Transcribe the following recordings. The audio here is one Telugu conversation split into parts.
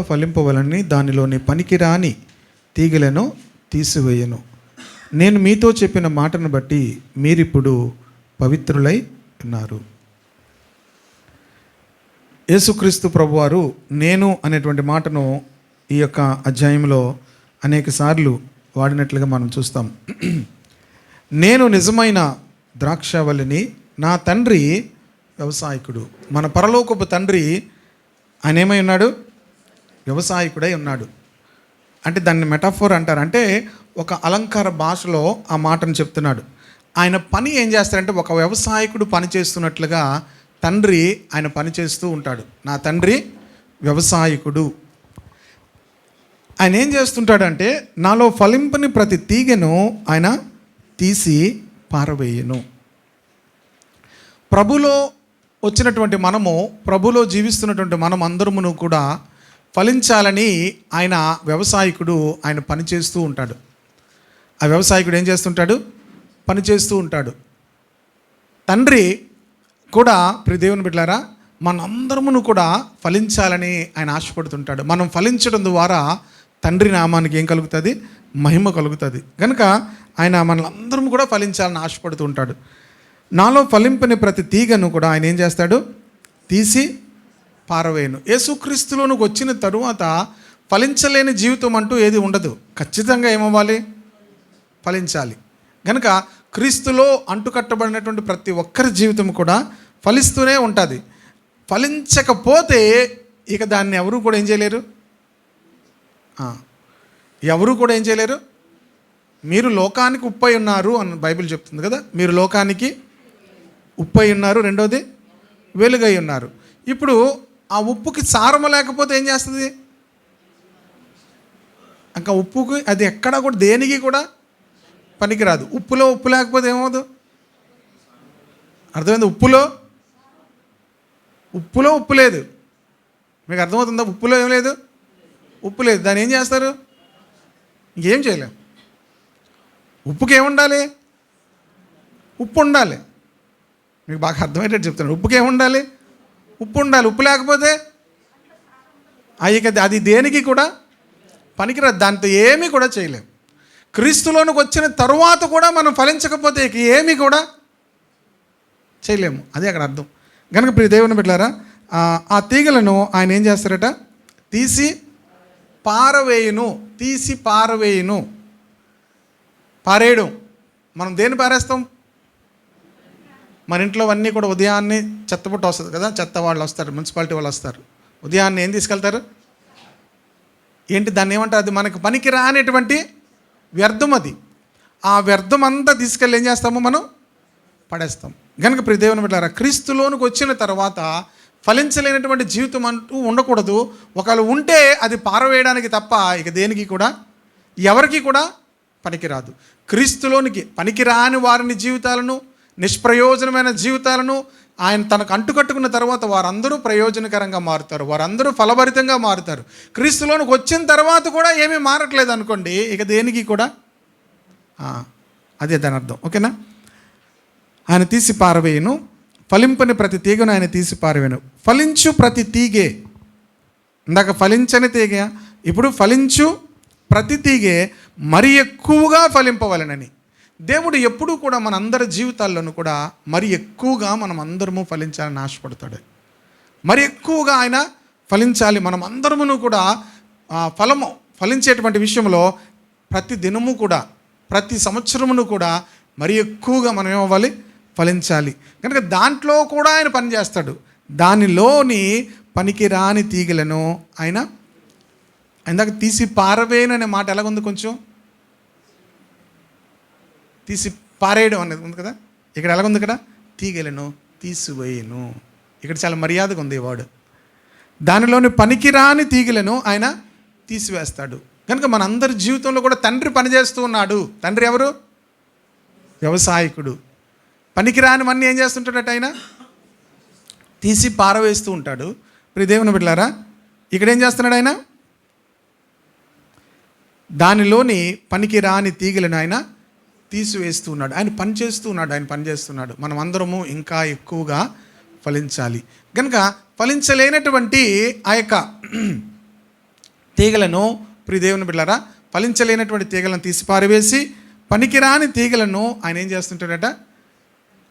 ఫలింపవలని దానిలోని పనికిరాని తీగలను తీసివేయను. నేను మీతో చెప్పిన మాటను బట్టి మీరిప్పుడు పవిత్రులై ఉన్నారు. యేసుక్రీస్తు ప్రభువారు నేను అనేటువంటి మాటను ఈ యొక్క అధ్యాయంలో అనేక సార్లు వాడినట్లుగా మనం చూస్తాం. నేను నిజమైన ద్రాక్షావల్లిని, నా తండ్రి వ్యవసాయకుడు. మన పరలోకపు తండ్రి ఆయన ఏమై ఉన్నాడు? వ్యవసాయకుడై ఉన్నాడు. అంటే దాన్ని మెటాఫోర్ అంటారు. అంటే ఒక అలంకార భాషలో ఆ మాటను చెప్తున్నాడు. ఆయన పని ఏం చేస్తారంటే ఒక వ్యవసాయకుడు పని చేస్తున్నట్లుగా తండ్రి ఆయన పని చేస్తూ ఉంటాడు. నా తండ్రి వ్యవసాయకుడు. ఆయన ఏం చేస్తుంటాడంటే నాలో ఫలింపని ప్రతి తీగను ఆయన తీసి పారవేయను. ప్రభులో వచ్చినటువంటి మనము, ప్రభులో జీవిస్తున్నటువంటి మనం అందరమును కూడా ఫలించాలని ఆయన వ్యవసాయకుడు ఆయన పని చేస్తూ ఉంటాడు. ఆ వ్యవసాయకుడు ఏం చేస్తుంటాడు? పని చేస్తూ ఉంటాడు. తండ్రి కూడా ప్రియ దేవుని బిడ్డలారా మనందరమును కూడా ఫలించాలని ఆయన ఆశపడుతుంటాడు. మనం ఫలించడం ద్వారా తండ్రి నామానికి ఏం కలుగుతుంది? మహిమ కలుగుతుంది. కనుక ఆయన మనలందరం కూడా ఫలించాలని ఆశపడుతూ ఉంటాడు. నాలో ఫలింపని ప్రతి తీగను కూడా ఆయన ఏం చేస్తాడు? తీసి పారవేయను. యేసుక్రీస్తులోనికి వచ్చిన తరువాత ఫలించలేని జీవితం అంటూ ఏది ఉండదు. ఖచ్చితంగా ఏమవ్వాలి? ఫలించాలి. కనుక క్రీస్తులో అంటుకట్టబడినటువంటి ప్రతి ఒక్కరి జీవితం కూడా ఫలిస్తూనే ఉంటుంది. ఫలించకపోతే ఇక దాన్ని ఎవరు కూడా ఏం చేయలేరు. ఎవరు కూడా ఏం చేయలేరు. మీరు లోకానికి ఉప్పై ఉన్నారు అని బైబిల్ చెప్తుంది కదా. మీరు లోకానికి ఉప్పై ఉన్నారు, రెండోది వెలుగై ఉన్నారు. ఇప్పుడు ఆ ఉప్పుకి సారము లేకపోతే ఏం చేస్తుంది? ఇంకా ఉప్పుకి అది ఎక్కడ కూడా దేనికి కూడా పనికిరాదు. ఉప్పులో ఉప్పు లేకపోతే ఏమవుతుంది? అర్థమైంది? ఉప్పులో ఉప్పు లేదు. మీకు అర్థమవుతుందా? ఉప్పులో ఏం లేదు, ఉప్పు లేదు. దాన్ని ఏం చేస్తారు? ఇంకేం చేయలేం. ఉప్పుకి ఏముండాలి? ఉప్పు ఉండాలి. మీకు బాగా అర్థమయ్యేటట్టు చెప్తాను. ఉప్పుకి ఏముండాలి? ఉప్పు ఉండాలి. ఉప్పు లేకపోతే ఇక అది దేనికి కూడా పనికిరాదు. దాంతో ఏమీ కూడా చేయలేం. క్రీస్తులోనికి వచ్చిన తరువాత కూడా మనం ఫలించకపోతే ఇక ఏమీ కూడా చేయలేము. అదే అక్కడ అర్థం. కనుక ప్రియ దేవుని బిడ్డలారా ఆ తీగలను ఆయన ఏం చేస్తారట? తీసి పారవేయును. తీసి పారవేయును. పారేయడం. మనం దేన్ని పారేస్తాం? మన ఇంట్లో అన్నీ కూడా ఉదయాన్నే చెత్తబుట్ట వస్తుంది కదా. చెత్త వాళ్ళు వస్తారు, మున్సిపాలిటీ వాళ్ళు వస్తారు. ఉదయాన్నే ఏం తీసుకెళ్తారు? ఏంటి దాన్ని ఏమంటారు? అది మనకు పనికి రానటువంటి వ్యర్థం. అది ఆ వ్యర్థం అంతా తీసుకెళ్ళి ఏం చేస్తాము? మనం పడేస్తాం. కనుక ప్రియ దేవుని బిడ్డలారా క్రీస్తులోనికి వచ్చిన తర్వాత ఫలించలేనటువంటి జీవితం అంటూ ఉండకూడదు. ఒకవేళ ఉంటే అది పారవేయడానికి తప్ప ఇక దేనికి కూడా ఎవరికి కూడా పనికిరాదు. క్రీస్తులోనికి పనికిరాని వారిని జీవితాలను, నిష్ప్రయోజనమైన జీవితాలను ఆయన తనకు అంటుకట్టుకున్న తర్వాత వారందరూ ప్రయోజనకరంగా మారుతారు. వారందరూ ఫలభరితంగా మారుతారు. క్రీస్తులోనికి వచ్చిన తర్వాత కూడా ఏమీ మారట్లేదు అనుకోండి, ఇక దేనికి కూడా అదే దాని అర్థం. ఓకేనా? ఆయన తీసి పారవేయను. ఫలింపని ప్రతి తీగను ఆయన తీసి పారవేయను. ఫలించు ప్రతి తీగే, ఇందాక ఫలించని తీగ, ఇప్పుడు ఫలించు ప్రతి తీగే మరి ఎక్కువగా ఫలింపవలెనని. దేవుడు ఎప్పుడూ కూడా మన అందరి జీవితాల్లోనూ కూడా మరి ఎక్కువగా మనం అందరము ఫలించాలని ఆశపడతాడు. మరి ఎక్కువగా ఆయన ఫలించాలి. మనం అందరమును కూడా ఫలించేటువంటి విషయంలో ప్రతి దినము కూడా, ప్రతి సంవత్సరమును కూడా మరి ఎక్కువగా మనం ఏమవ్వాలి? ఫలించాలి. కనుక దాంట్లో కూడా ఆయన పనిచేస్తాడు. దానిలోని పనికిరాని తీగలను ఆయన ఇందాక తీసి పారవేయను అనే మాట ఎలాగుంది? కొంచెం తీసి పారేయడం అనేది ఉంది కదా. ఇక్కడ ఎలాగుంది? ఇక్కడ తీగలను తీసివేయను. ఇక్కడ చాలా మర్యాదగా ఉంది ఈ వర్డ్. దానిలోని పనికిరాని తీగలను ఆయన తీసివేస్తాడు. కనుక మనందరి జీవితంలో కూడా తండ్రి పనిచేస్తూ ఉన్నాడు. తండ్రి ఎవరు? వ్యవసాయకుడు. పనికిరానివన్నీ ఏం చేస్తుంటాడట? ఆయన తీసి పారవేస్తూ ఉంటాడు. ప్రియ దేవుని బిడ్డలారా ఇక్కడ ఏం చేస్తున్నాడు? ఆయన దానిలోని పనికిరాని తీగలను ఆయన తీసివేస్తూ ఉన్నాడు. ఆయన పనిచేస్తున్నాడు. మనం అందరము ఇంకా ఎక్కువగా ఫలించాలి. కనుక ఫలించలేనటువంటి ఆ యొక్క తీగలను ప్రియ దేవుని బిడ్డలారా, ఫలించలేనటువంటి తీగలను తీసి పారవేసి పనికిరాని తీగలను ఆయన ఏం చేస్తుంటాడట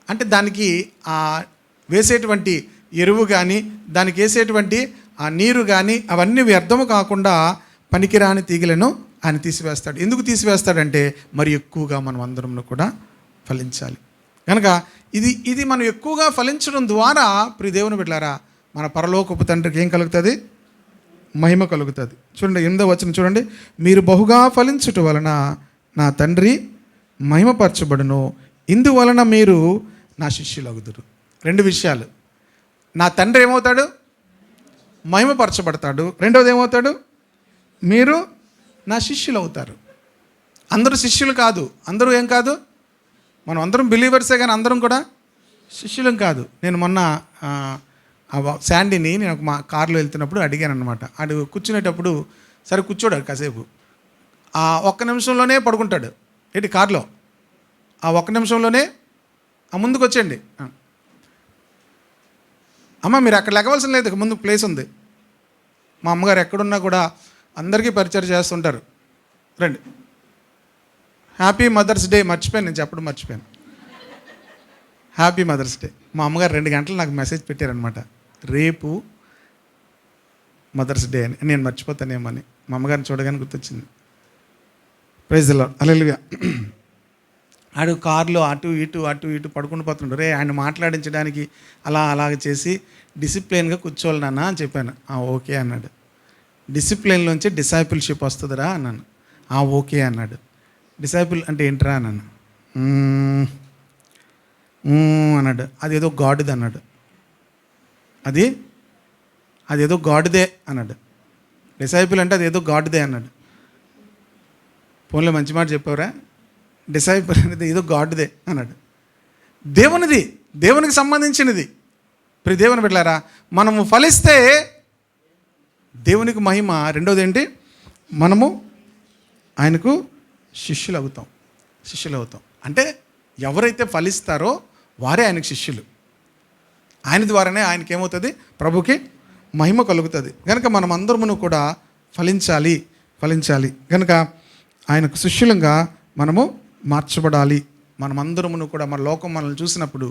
అంటే దానికి ఆ వేసేటువంటి ఎరువు కానీ దానికి వేసేటువంటి ఆ నీరు కానీ అవన్నీ వ్యర్థము కాకుండా పనికిరాని తీగలను ఆయన తీసివేస్తాడు. ఎందుకు తీసివేస్తాడంటే మరి ఎక్కువగా మనం అందరం కూడా ఫలించాలి కనుక ఇది మనం ఎక్కువగా ఫలించడం ద్వారా ప్రియ దేవుని బిడ్డలారా మన పరలోకపు తండ్రికి ఏం కలుగుతుంది? మహిమ కలుగుతుంది. చూడండి 8వ వచనం చూడండి. మీరు బహుగా ఫలించుట వలన నా తండ్రి మహిమపరచబడును, ఇందువలన మీరు నా శిష్యులు అగుదురు. 2 విషయాలు. నా తండ్రి ఏమవుతాడు? మహిమపరచబడతాడు. రెండవది ఏమవుతాడు? మీరు నా శిష్యులు అవుతారు. అందరూ శిష్యులు కాదు. అందరూ ఏం కాదు? మనం అందరం బిలీవర్సే కానీ అందరం కూడా శిష్యులం కాదు. నేను మొన్న శాండీని నేను మా కారులో వెళ్తున్నప్పుడు అడిగాను అనమాట. ఆడు కూర్చునేటప్పుడు సరే కూర్చోడాడు కాసేపు. ఆ 1 నిమిషంలోనే పడుకుంటాడు. ఏంటి కారులో ఆ 1 నిమిషంలోనే ముందుకు వచ్చేయండి. అమ్మ మీరు అక్కడ లెగవలసిన లేదు, ముందు ప్లేస్ ఉంది. మా అమ్మగారు ఎక్కడున్నా కూడా అందరికీ పరిచయం చేస్తుంటారు. రండి. హ్యాపీ మదర్స్ డే మర్చిపోయాను, నేను చెప్పడం మర్చిపోయాను. Happy mother's day. మా అమ్మగారు 2 గంటలు నాకు మెసేజ్ పెట్టారనమాట, రేపు మదర్స్ డే అని. నేను మర్చిపోతానేమని మా అమ్మగారిని చూడగానే గుర్తొచ్చింది. Praise the Lord. హల్లెలూయా. ఆడు కారులో అటు ఇటు పడుకుని పోతుండు. రే ఆయన మాట్లాడించడానికి అలాగ చేసి డిసిప్లిన్గా కూర్చోవాలి నాన్న అని చెప్పాను. ఓకే అన్నాడు. డిసిప్లిన్లోంచి డిసైపుల్షిప్ వస్తుందిరా అన్నాను. ఓకే అన్నాడు. డిసైపుల్ అంటే ఏంట్రా అన్నాను. అన్నాడు. అదేదో గాడ్ది అన్నాడు. అదేదో గాడ్దే అన్నాడు. డిసైపుల్ అంటే అదేదో గాడ్దే అన్నాడు. ఫోన్లో మంచి మాట చెప్పావురా, డిసైపుల్ అనేది ఏదో గాడ్దే అన్నాడు. దేవునికి సంబంధించినది. ప్రియ దేవుని బిడ్డలారా, మనము ఫలిస్తే దేవునికి మహిమ. రెండోది ఏంటి? మనము ఆయనకు శిష్యులు అవుతాం. అంటే ఎవరైతే ఫలిస్తారో వారే ఆయనకు శిష్యులు. ఆయన ద్వారానే ఆయనకి ఏమవుతుంది? ప్రభుకి మహిమ కలుగుతుంది. కనుక మనం అందరము కూడా ఫలించాలి. కనుక ఆయనకు శిష్యులంగా మనము మార్చబడాలి. మనమందరమును కూడా మన లోకం మనల్ని చూసినప్పుడు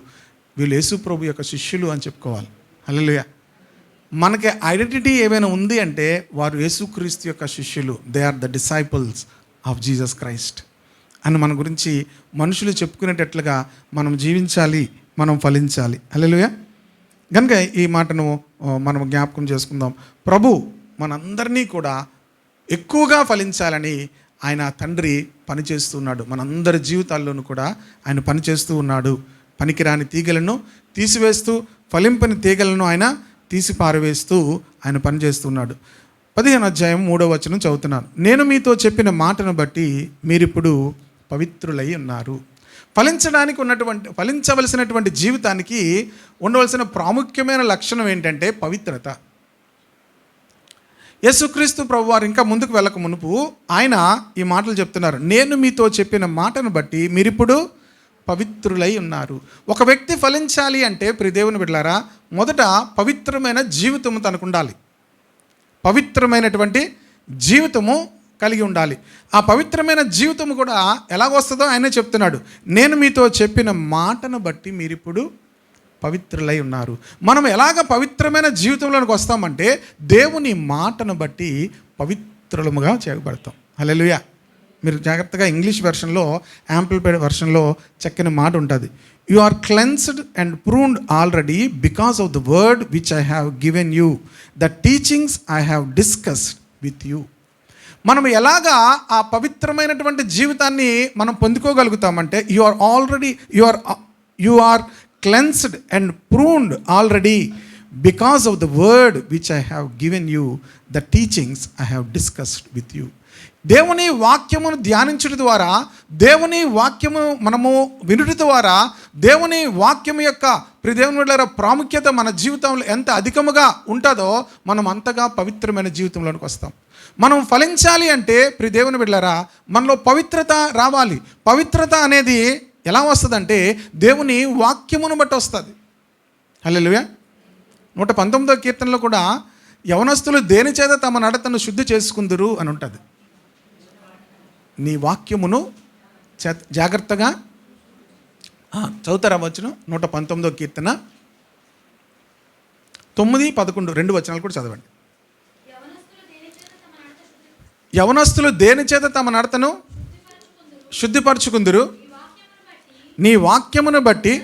వీళ్ళు యేసు ప్రభు యొక్క శిష్యులు అని చెప్పుకోవాలి. హల్లెలూయా. మనకి ఐడెంటిటీ ఏమైనా ఉంది అంటే వారు యేసుక్రీస్తు యొక్క శిష్యులు. They are the disciples of Jesus Christ అని మన గురించి మనుషులు చెప్పుకునేటట్లుగా మనం జీవించాలి, మనం ఫలించాలి. హల్లెలూయా. కనుక ఈ మాటను మనం జ్ఞాపకం చేసుకుందాం. ప్రభు మనందరినీ కూడా ఎక్కువగా ఫలించాలని ఆయన తండ్రి పనిచేస్తున్నాడు. మనందరి జీవితాల్లోనూ కూడా ఆయన పనిచేస్తూ ఉన్నాడు. పనికిరాని తీగలను తీసివేస్తూ ఫలింపని తీగలను ఆయన తీసి పారవేస్తూ ఆయన పనిచేస్తున్నాడు. 15వ అధ్యాయం 3వ వచనం చదువుతున్నాను. నేను మీతో చెప్పిన మాటను బట్టి మీరిప్పుడు పవిత్రులై ఉన్నారు. ఫలించవలసినటువంటి జీవితానికి ఉండవలసిన ప్రాముఖ్యమైన లక్షణం ఏంటంటే పవిత్రత. యేసుక్రీస్తు ప్రభువారు ఇంకా ముందుకు వెళ్ళక మునుపు ఆయన ఈ మాటలు చెప్తున్నారు. నేను మీతో చెప్పిన మాటను బట్టి మీరిప్పుడు పవిత్రులై ఉన్నారు. ఒక వ్యక్తి ఫలించాలి అంటే ప్రియ దేవుని బిడ్డలారా, మొదట పవిత్రమైన జీవితము తనకు ఉండాలి. పవిత్రమైనటువంటి జీవితము కలిగి ఉండాలి. ఆ పవిత్రమైన జీవితము కూడా ఎలాగొస్తుందో ఆయనే చెప్తున్నాడు. నేను మీతో చెప్పిన మాటను బట్టి మీరిప్పుడు పవిత్రులై ఉన్నారు. మనం ఎలాగ పవిత్రమైన జీవితంలోకి వస్తామంటే దేవుని మాటను బట్టి పవిత్రులముగా చేయబడతాం. హల్లెలూయా. మీరు జాగ్రత్తగా ఇంగ్లీష్ వెర్షన్లో, యాంప్లిఫైడ్ వెర్షన్లో చక్కని మాట ఉంటుంది. You are cleansed and pruned already because of the word which I have given you, the teachings I have discussed with you. మనం ఎలాగా ఆ పవిత్రమైనటువంటి జీవితాన్ని మనం పొందుకోగలుగుతామంటే you are cleansed and pruned already because of the word which I have given you, the teachings I have discussed with you. దేవుని వాక్యమును ధ్యానించడం ద్వారా, దేవుని వాక్యము మనము వినుట ద్వారా, దేవుని వాక్యము యొక్క ప్రియ దేవుని బిడ్డలారా ప్రాముఖ్యత మన జీవితంలో ఎంత అధికముగా ఉంటుందో మనం అంతగా పవిత్రమైన జీవితంలోనికి వస్తాం. మనం ఫలించాలి అంటే ప్రియ దేవుని బిడ్డలారా మనలో పవిత్రత రావాలి. పవిత్రత అనేది ఎలా వస్తుందంటే దేవుని వాక్యమును బట్టి వస్తుంది. హల్లెలూయా. 119వ కీర్తనలో కూడా యవనస్తులు దేని చేత తమ నడతను శుద్ధి చేసుకుందురు అని ఉంటుంది. నీ వాక్యమును జాగ్రత్తగా చదువుతారా వచనం 119వ కీర్తన 9, 11 2 వచనాలు కూడా చదవండి. యవనస్తులు దేని చేత తమ నడతను శుద్ధిపరచుకుందురు, నీ వాక్యమును బట్టి.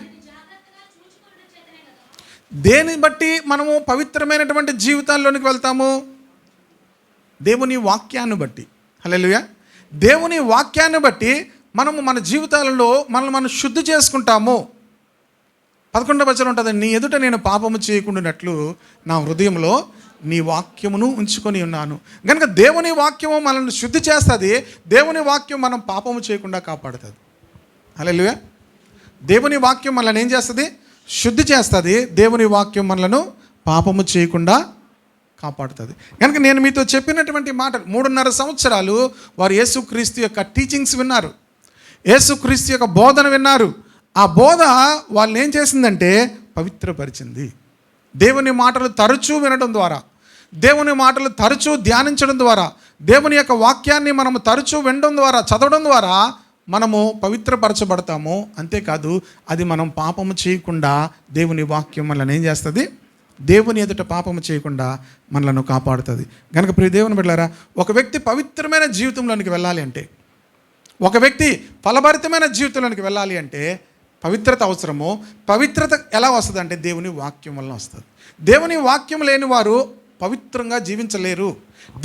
దేని బట్టి మనము పవిత్రమైనటువంటి జీవితాల్లోనికి వెళ్తాము? దేవుని వాక్యాన్ని బట్టి. హల్లెలూయా. దేవుని వాక్యాన్ని బట్టి మనము మన జీవితాలలో మనం శుద్ధి చేసుకుంటాము. 11వ వచనం ఉంటుంది, నీ ఎదుట నేను పాపము చేయకుండానట్లు నా హృదయంలో నీ వాక్యమును ఉంచుకొని ఉన్నాను. కనుక దేవుని వాక్యము మనల్ని శుద్ధి చేస్తుంది. దేవుని వాక్యం మనం పాపము చేయకుండా కాపాడుతుంది. హల్లెలూయా. దేవుని వాక్యం మనల్ని ఏం చేస్తుంది? శుద్ధి చేస్తుంది. దేవుని వాక్యం మనలను పాపము చేయకుండా కాపాడుతుంది. కనుక నేను మీతో చెప్పినటువంటి మాటలు 3.5 సంవత్సరాలు వారు యేసుక్రీస్తు యొక్క టీచింగ్స్ విన్నారు, యేసుక్రీస్తు యొక్క బోధన విన్నారు. ఆ బోధ వాళ్ళని ఏం చేసిందంటే పవిత్రపరిచింది. దేవుని మాటలు తరచూ వినడం ద్వారా, దేవుని మాటలు తరచూ ధ్యానించడం ద్వారా, దేవుని యొక్క వాక్యాన్ని మనము తరచూ వినడం ద్వారా, చదవడం ద్వారా మనము పవిత్రపరచబడతాము. అంతేకాదు అది మనం పాపము చేయకుండా దేవుని వాక్యం మనల్ని ఏం చేస్తుంది? దేవుని ఎదుట పాపము చేయకుండా మనలను కాపాడుతుంది. కనుక ప్రియ దేవుని బిడ్డలారా, ఒక వ్యక్తి పవిత్రమైన జీవితంలోనికి వెళ్ళాలి అంటే, ఒక వ్యక్తి ఫలభరితమైన జీవితంలోనికి వెళ్ళాలి అంటే పవిత్రత అవసరము. పవిత్రత ఎలా వస్తుంది అంటే దేవుని వాక్యం వలన వస్తుంది. దేవుని వాక్యం లేని వారు పవిత్రంగా జీవించలేరు.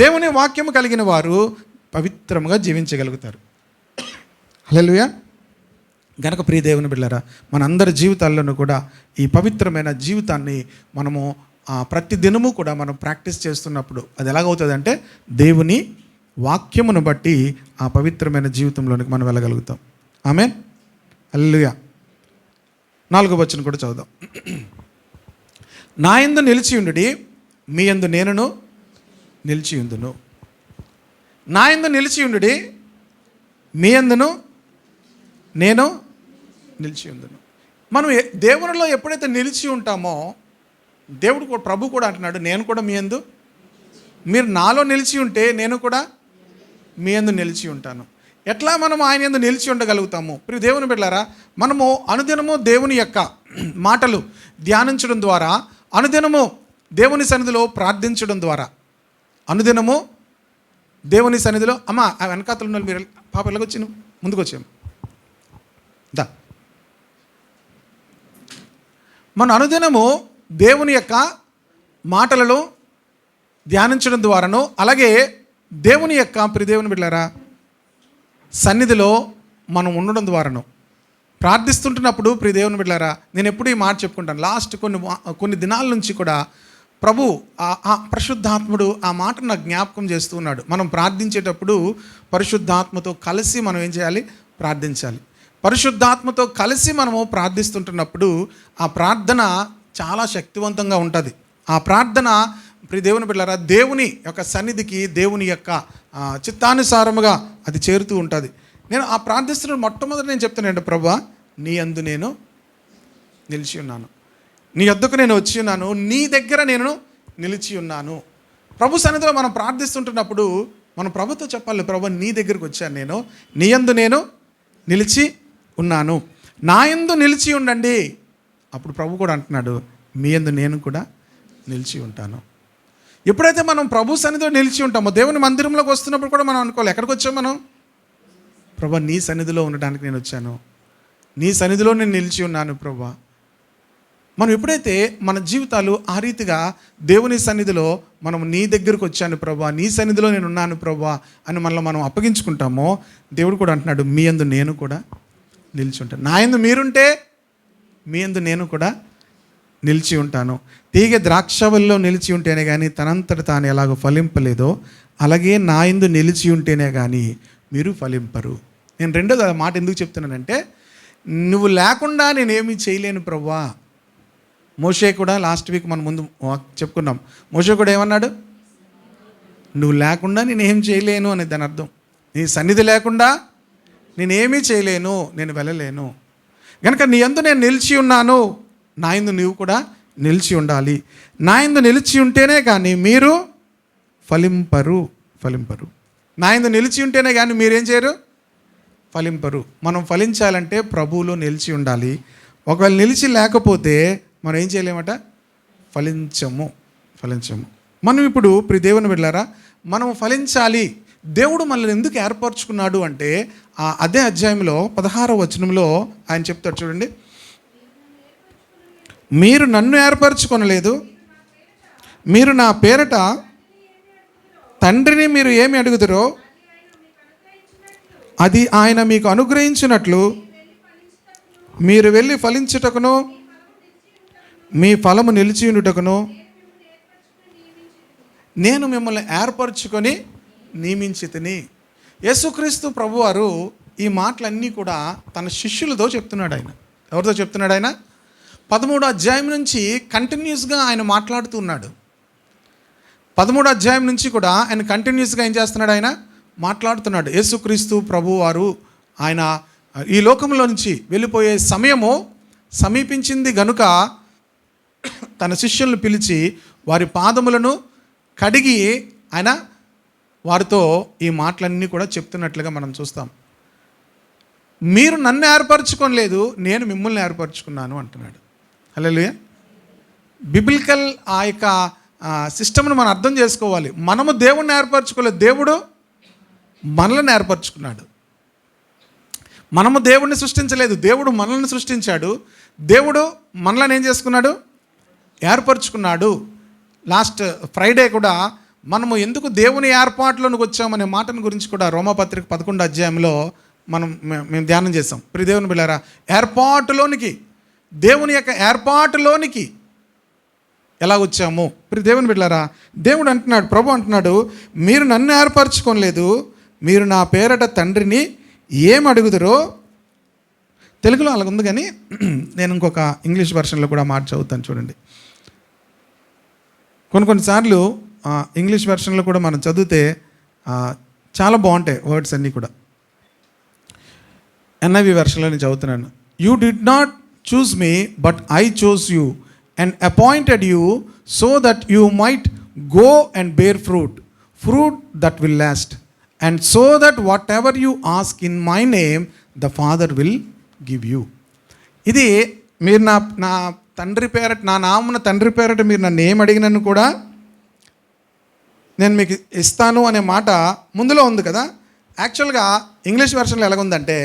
దేవుని వాక్యం కలిగిన వారు పవిత్రంగా జీవించగలుగుతారు. హల్లెలూయా. గనక ప్రియ దేవుని బిడ్డలారా, మనందరి జీవితాల్లోనూ కూడా ఈ పవిత్రమైన జీవితాన్ని మనము ప్రతి దినము కూడా మనం ప్రాక్టీస్ చేస్తున్నప్పుడు అది ఎలాగవుతుంది అంటే దేవుని వాక్యమును బట్టి ఆ పవిత్రమైన జీవితంలోనికి మనం వెళ్ళగలుగుతాం. ఆమేన్. హల్లెలూయా. 4వ వచనం కూడా చదువుదాం. నా యందు నిలిచి ఉండుడి, మీ యందు నేనును నిలిచి ఉందును. నా యందు నిలిచి ఉండుడి, మీ యందును నేను నిలిచి ఉందును. మనం దేవునిలో ఎప్పుడైతే నిలిచి ఉంటామో, దేవుడు కూడా, ప్రభు కూడా అంటున్నాడు, నేను కూడా మీ యందు, మీరు నాలో నిలిచి ఉంటే నేను కూడా మీ యందు నిలిచి ఉంటాను. ఎట్లా మనం ఆయన యందు నిలిచి ఉండగలుగుతాము? ప్రియ దేవుని బిడ్డలారా, మనము అనుదినము దేవుని యొక్క మాటలు ధ్యానించడం ద్వారా, అనుదినము దేవుని సన్నిధిలో ప్రార్థించడం ద్వారా, అనుదినము దేవుని సన్నిధిలో అమ్మ ఆ వెనకాతలు ఉన్న మీరు పాప ఎలాగొచ్చి ముందుకు వచ్చాము దా. మన అనుదినము దేవుని యొక్క మాటలలో ధ్యానించడం ద్వారాను, అలాగే దేవుని యొక్క ప్రియ దేవుని బిడ్డలారా సన్నిధిలో మనం ఉండడం ద్వారాను, ప్రార్థిస్తుంటున్నప్పుడు ప్రియ దేవుని బిడ్డలారా, నేను ఎప్పుడు ఈ మాట చెప్పుకుంటాను. లాస్ట్ కొన్ని దినాల నుంచి కూడా ప్రభు పరిశుద్ధాత్ముడు ఆ మాటను నాకు జ్ఞాపకం చేస్తూ ఉన్నాడు. మనం ప్రార్థించేటప్పుడు పరిశుద్ధాత్మతో కలిసి మనం ఏం చేయాలి? ప్రార్థించాలి. పరిశుద్ధాత్మతో కలిసి మనము ప్రార్థిస్తుంటున్నప్పుడు ఆ ప్రార్థన చాలా శక్తివంతంగా ఉంటుంది. ఆ ప్రార్థన ప్రియ దేవుని బిడ్డలారా దేవుని యొక్క సన్నిధికి, దేవుని యొక్క చిత్తానుసారముగా అది చేరుతూ ఉంటుంది. నేను ఆ ప్రార్థిస్తున్న మొట్టమొదటి నేను చెప్తానండి, ప్రభువా నీ యందు నేను నిలిచి ఉన్నాను, నీ యొద్దకు నేను వచ్చి ఉన్నాను, నీ దగ్గర నేను నిలిచి ఉన్నాను. ప్రభు సన్నిధిలో మనం ప్రార్థిస్తుంటున్నప్పుడు మనం ప్రభుతో చెప్పాలి, ప్రభు నీ దగ్గరకు వచ్చాను, నేను నీ యందు నేను నిలిచి ఉన్నాను, నా యందు నిలిచి ఉండండి. అప్పుడు ప్రభు కూడా అంటున్నాడు, మీ యందు నేను కూడా నిలిచి ఉంటాను. ఎప్పుడైతే మనం ప్రభు సన్నిధిలో నిలిచి ఉంటామో, దేవుని మందిరంలోకి వస్తున్నప్పుడు కూడా మనం అనుకోవాలి, ఎక్కడికి వచ్చాం మనం? ప్రభు నీ సన్నిధిలో ఉండడానికి నేను వచ్చాను, నీ సన్నిధిలో నేను నిలిచి ఉన్నాను ప్రభు. మనం ఎప్పుడైతే మన జీవితాలు ఆ రీతిగా దేవుని సన్నిధిలో మనం నీ దగ్గరకు వచ్చాను ప్రభా, నీ సన్నిధిలో నేను ఉన్నాను ప్రభా అని మనలో మనం అప్పగించుకుంటామో, దేవుడు కూడా అంటున్నాడు, మీ యందు నేను కూడా నిలిచి ఉంటాను. నా యందు మీరుంటే మీ యందు నేను కూడా నిలిచి ఉంటాను. తీగ ద్రాక్షవల్లిలో నిలిచి ఉంటేనే కానీ తనంతట తాను ఎలాగో ఫలింపలేదో, అలాగే నా యందు నిలిచి ఉంటేనే కానీ మీరు ఫలింపరు. నేను రెండోది మాట ఎందుకు చెప్తున్నానంటే, నువ్వు లేకుండా నేనేమీ చేయలేను ప్రభువా. మోషే కూడా లాస్ట్ వీక్ మనం ముందు చెప్పుకున్నాం. మోషే కూడా ఏమన్నాడు? నువ్వు లేకుండా నేనేం చేయలేను అనేది దాని అర్థం. నీ సన్నిధి లేకుండా నేనేమీ చేయలేను, నేను వెళ్ళలేను. కనుక నీ యందు నేను నిలిచి ఉన్నాను, నా యందు నువ్వు కూడా నిలిచి ఉండాలి. నా యందు నిలిచి ఉంటేనే కానీ మీరు ఫలింపరు. నా యందు నిలిచి ఉంటేనే కానీ మీరేం చేయరు? ఫలింపరు. మనం ఫలించాలంటే ప్రభువులో నిలిచి ఉండాలి. ఒకవేళ నిలిచి లేకపోతే మనం ఏం చేయలేమట? ఫలించము. మనం ఇప్పుడు ప్రియ దేవుని బిడ్డలారా, మనం ఫలించాలి. దేవుడు మనల్ని ఎందుకు ఏర్పరచుకున్నాడు అంటే అదే అధ్యాయంలో 16వ వచనంలో ఆయన చెప్తాడు చూడండి. మీరు నన్ను ఏర్పరచుకొనలేదు, మీరు నా పేరట తండ్రిని మీరు ఏమి అడుగుతారో అది ఆయన మీకు అనుగ్రహించినట్లు మీరు వెళ్ళి ఫలించుటకును మీ ఫలము నిలిచి ఉండుటకును నేను మిమ్మల్ని ఏర్పరచుకొని నియమించితిని. యేసుక్రీస్తు ప్రభువారు ఈ మాటలన్నీ కూడా తన శిష్యులతో చెప్తున్నాడు. ఆయన ఎవరితో చెప్తున్నాడు? ఆయన 13వ అధ్యాయం నుంచి కంటిన్యూస్గా ఆయన మాట్లాడుతున్నాడు. 13వ అధ్యాయం నుంచి కూడా ఆయన కంటిన్యూస్గా ఏం చేస్తున్నాడు? ఆయన మాట్లాడుతున్నాడు. యేసుక్రీస్తు ప్రభువారు ఆయన ఈ లోకంలో నుంచి వెళ్ళిపోయే సమయము సమీపించింది గనుక తన శిష్యులను పిలిచి వారి పాదములను కడిగి ఆయన వారితో ఈ మాటలన్నీ కూడా చెప్తున్నట్లుగా మనం చూస్తాం. మీరు నన్ను ఏర్పరచుకోలేదు, నేను మిమ్మల్ని ఏర్పరచుకున్నాను అంటున్నాడు. హల్లెలూయా. బిబిలికల్ ఆ యొక్క సిస్టమ్ను మనం అర్థం చేసుకోవాలి. మనము దేవుణ్ణి ఏర్పరచుకోలేదు, దేవుడు మనల్ని ఏర్పరచుకున్నాడు. మనము దేవుణ్ణి సృష్టించలేదు, దేవుడు మనల్ని సృష్టించాడు. దేవుడు మనల్ని ఏం చేసుకున్నాడు? ఏర్పరచుకున్నాడు. లాస్ట్ ఫ్రైడే కూడా మనము ఎందుకు దేవుని ఏర్పాటులోనికి వచ్చామనే మాటను గురించి కూడా రోమాపత్రిక 11వ అధ్యాయంలో మేము ధ్యానం చేసాం. ప్రియ దేవుని బిడ్డలారా, ఏర్పాటులోనికి, దేవుని యొక్క ఏర్పాటులోనికి ఎలా వచ్చాము? ప్రియ దేవుని బిడ్డలారా, దేవుడు అంటున్నాడు, ప్రభు అంటున్నాడు, మీరు నన్ను ఏర్పరచుకోలేదు, మీరు నా పేరట తండ్రిని ఏం అడుగుదరో. తెలుగులో అలాగ ఉంది కానీ నేను ఇంకొక ఇంగ్లీష్ వెర్షన్లో కూడా మాట చదువుతాను చూడండి. కొన్నిసార్లు ఇంగ్లీష్ వెర్షన్లో కూడా మనం చదివితే చాలా బాగుంటాయి వర్డ్స్ అన్నీ కూడా. NIV వెర్షన్లో నేను చదువుతున్నాను. You did not choose me but I chose you and appointed you so that you might go and bear fruit that will last and so that whatever you ask in my name the father will give you. ఇది మీరు నా తండ్రి పేరట, నా నామున తండ్రి పేరట మీరు నన్ను ఏం అడిగినను కూడా నేను మీకు ఇస్తాను అనే మాట ముందులో ఉంది కదా. యాక్చువల్గా ఇంగ్లీష్ వెర్షన్లో ఎలాగుందంటే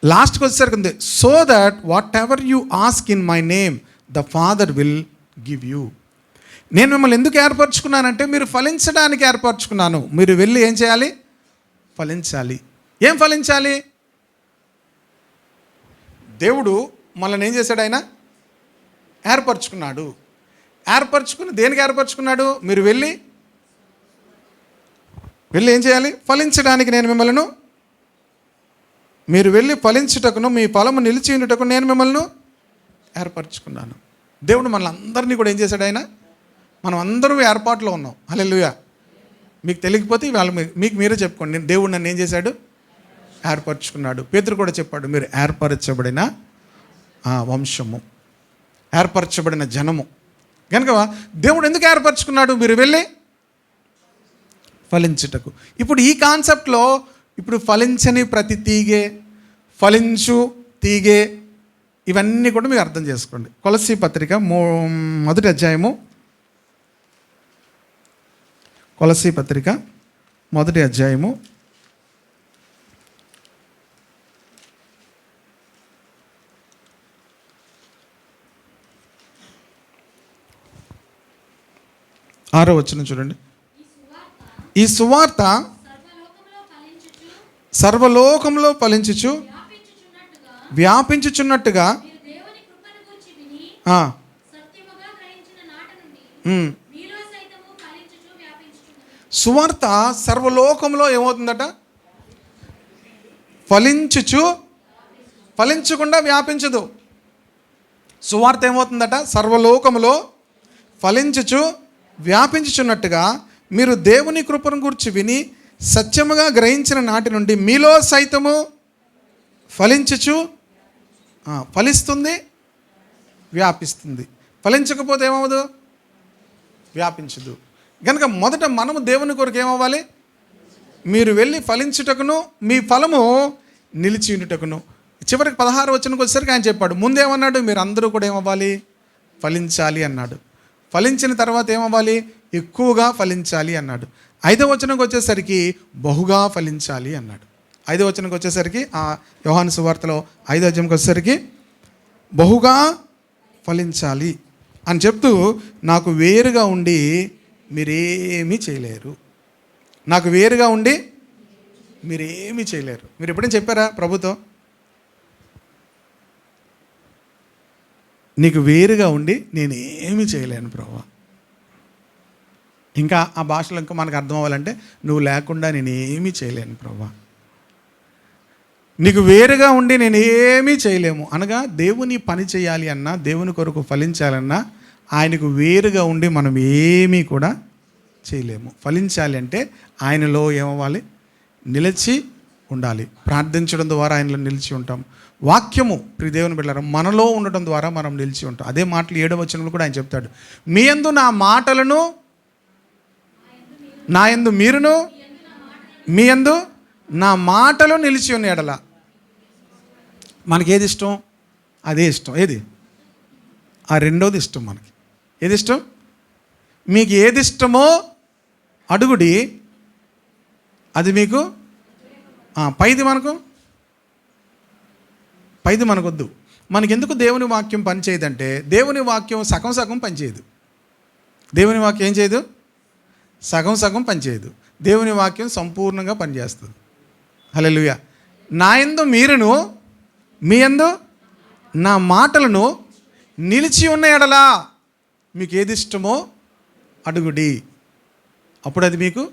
లాస్ట్కి వచ్చేసరికి ఉంది, so that whatever you ask in my name the father will give you. నేను మిమ్మల్ని ఎందుకు ఏర్పరచుకున్నానంటే మీరు ఫలించడానికి ఏర్పరచుకున్నాను. మీరు వెళ్ళి ఏం చేయాలి? ఫలించాలి. ఏం ఫలించాలి? దేవుడు మనల్ని ఏం చేశాడు? ఆయన ఏర్పరచుకున్నాడు. ఏర్పరచుకుని దేనికి ఏర్పరచుకున్నాడు? మీరు వెళ్ళి ఏం చేయాలి? ఫలించడానికి. మీరు వెళ్ళి ఫలించుటకును మీ ఫలము నిలిచి ఉండుటకు నేను మిమ్మల్ని ఏర్పరచుకున్నాను. దేవుడు మనల్ని అందరినీ కూడా ఏం చేశాడు? ఆయన మనం అందరూ ఏర్పాట్లో ఉన్నాం. హల్లెలూయా. మీకు తెలియకపోతే వాళ్ళు మీకు మీరే చెప్పుకోండి, దేవుడు నన్ను ఏం చేశాడు? ఏర్పరచుకున్నాడు. పేతురు కూడా చెప్పాడు, మీరు ఏర్పరచబడిన వంశము, ఏర్పరచబడిన జనము. కనుక దేవుడు ఎందుకు ఏర్పరచుకున్నాడు? మీరు వెళ్ళి ఫలించుటకు. ఇప్పుడు ఈ కాన్సెప్ట్లో ఇప్పుడు ఫలించని ప్రతి తీగే, ఫలించు తీగే, ఇవన్నీ కూడా మీరు అర్థం చేసుకోండి. కొలస్సీ పత్రిక మొదటి అధ్యాయము, కొలస్సీ పత్రిక మొదటి అధ్యాయము 6వ వచనం చూడండి. ఈ సువార్త సర్వలోకంలో ఫలించుచు వ్యాపించుచున్నట్టుగా సువార్త సర్వలోకంలో ఏమవుతుందట? ఫలించకుండా వ్యాపించదు. సువార్త ఏమవుతుందట? సర్వలోకములో ఫలించుచు వ్యాపించుచున్నట్టుగా మీరు దేవుని కృపను గురించి విని సత్యముగా గ్రహించిన నాటి నుండి మీలో సైతము ఫలించుచు, ఫలిస్తుంది, వ్యాపిస్తుంది. ఫలించకపోతే ఏమవ్వదు, వ్యాపించదు. కనుక మొదట మనము దేవుని కొరకు ఏమవ్వాలి, మీరు వెళ్ళి ఫలించుటకును మీ ఫలము నిలిచి ఉండుటకును. చివరికి 16వ వచనంకి వచ్చేసరికి ఆయన చెప్పాడు, ముందేమన్నాడు, మీరు అందరూ కూడా ఏమవ్వాలి, ఫలించాలి అన్నాడు. ఫలించిన తర్వాత ఏమవ్వాలి, ఎక్కువగా ఫలించాలి అన్నాడు. 5వ వచనంకి వచ్చేసరికి బహుగా ఫలించాలి అన్నాడు. 5వ వచనంకి వచ్చేసరికి ఆ యోహాను సువార్తలో 5వ అధ్యాయంకి వచ్చేసరికి బహుగా ఫలించాలి అని చెప్తూ, నాకు వేరుగా ఉండి మీరేమీ చేయలేరు, నాకు వేరుగా ఉండి మీరేమీ చేయలేరు. మీరు ఎప్పుడైనా చెప్పారా ప్రభుతో, నీకు వేరుగా ఉండి నేనేమీ చేయలేను ప్రభువా? ఇంకా ఆ భాషలో ఇంకా మనకు అర్థం అవ్వాలంటే, నువ్వు లేకుండా నేనేమీ చేయలేను ప్రభువా. నీకు వేరుగా ఉండి నేనేమీ చేయలేము అనగా, దేవుని పని చేయాలి అన్నా, దేవుని కొరకు ఫలించాలన్నా ఆయనకు వేరుగా ఉండి మనం ఏమీ కూడా చేయలేము. ఫలించాలి అంటే ఆయనలో ఏమవ్వాలి, నిలిచి ఉండాలి. ప్రార్థించడం ద్వారా ఆయనలో నిలిచి ఉంటాం. వాక్యము ప్రియ దేవుని బిడ్డలారా మనలో ఉండటం ద్వారా మనం నిలిచి ఉంటాం. అదే మాటలు 7వ వచనంలో కూడా ఆయన చెప్తాడు, మీ యందు నా మాటలను, నా యందు మీరును, మీ యందు నా మాటలు నిలిచి ఉన్న ఎడల. మనకి ఏది ఇష్టం, అదే ఇష్టం. ఏది? ఆ రెండోది ఇష్టం. మనకి ఏది ఇష్టం? మీకు ఏది ఇష్టమో అడుగుడి, అది మీకు. పైది మనకొద్దు. మనకెందుకు దేవుని వాక్యం పనిచేయదంటే, దేవుని వాక్యం సగం సగం పనిచేయదు. దేవుని వాక్యం ఏం చేయదు, సగం సగం పనిచేయదు. దేవుని వాక్యం సంపూర్ణంగా పనిచేస్తుంది. హల్లెలూయా. నా యందు మీరును, మీ యందు నా మాటలను నిలిచి ఉన్న ఎడలా మీకు ఏది ఇష్టమో అడుగుడి, అప్పుడు అది మీకు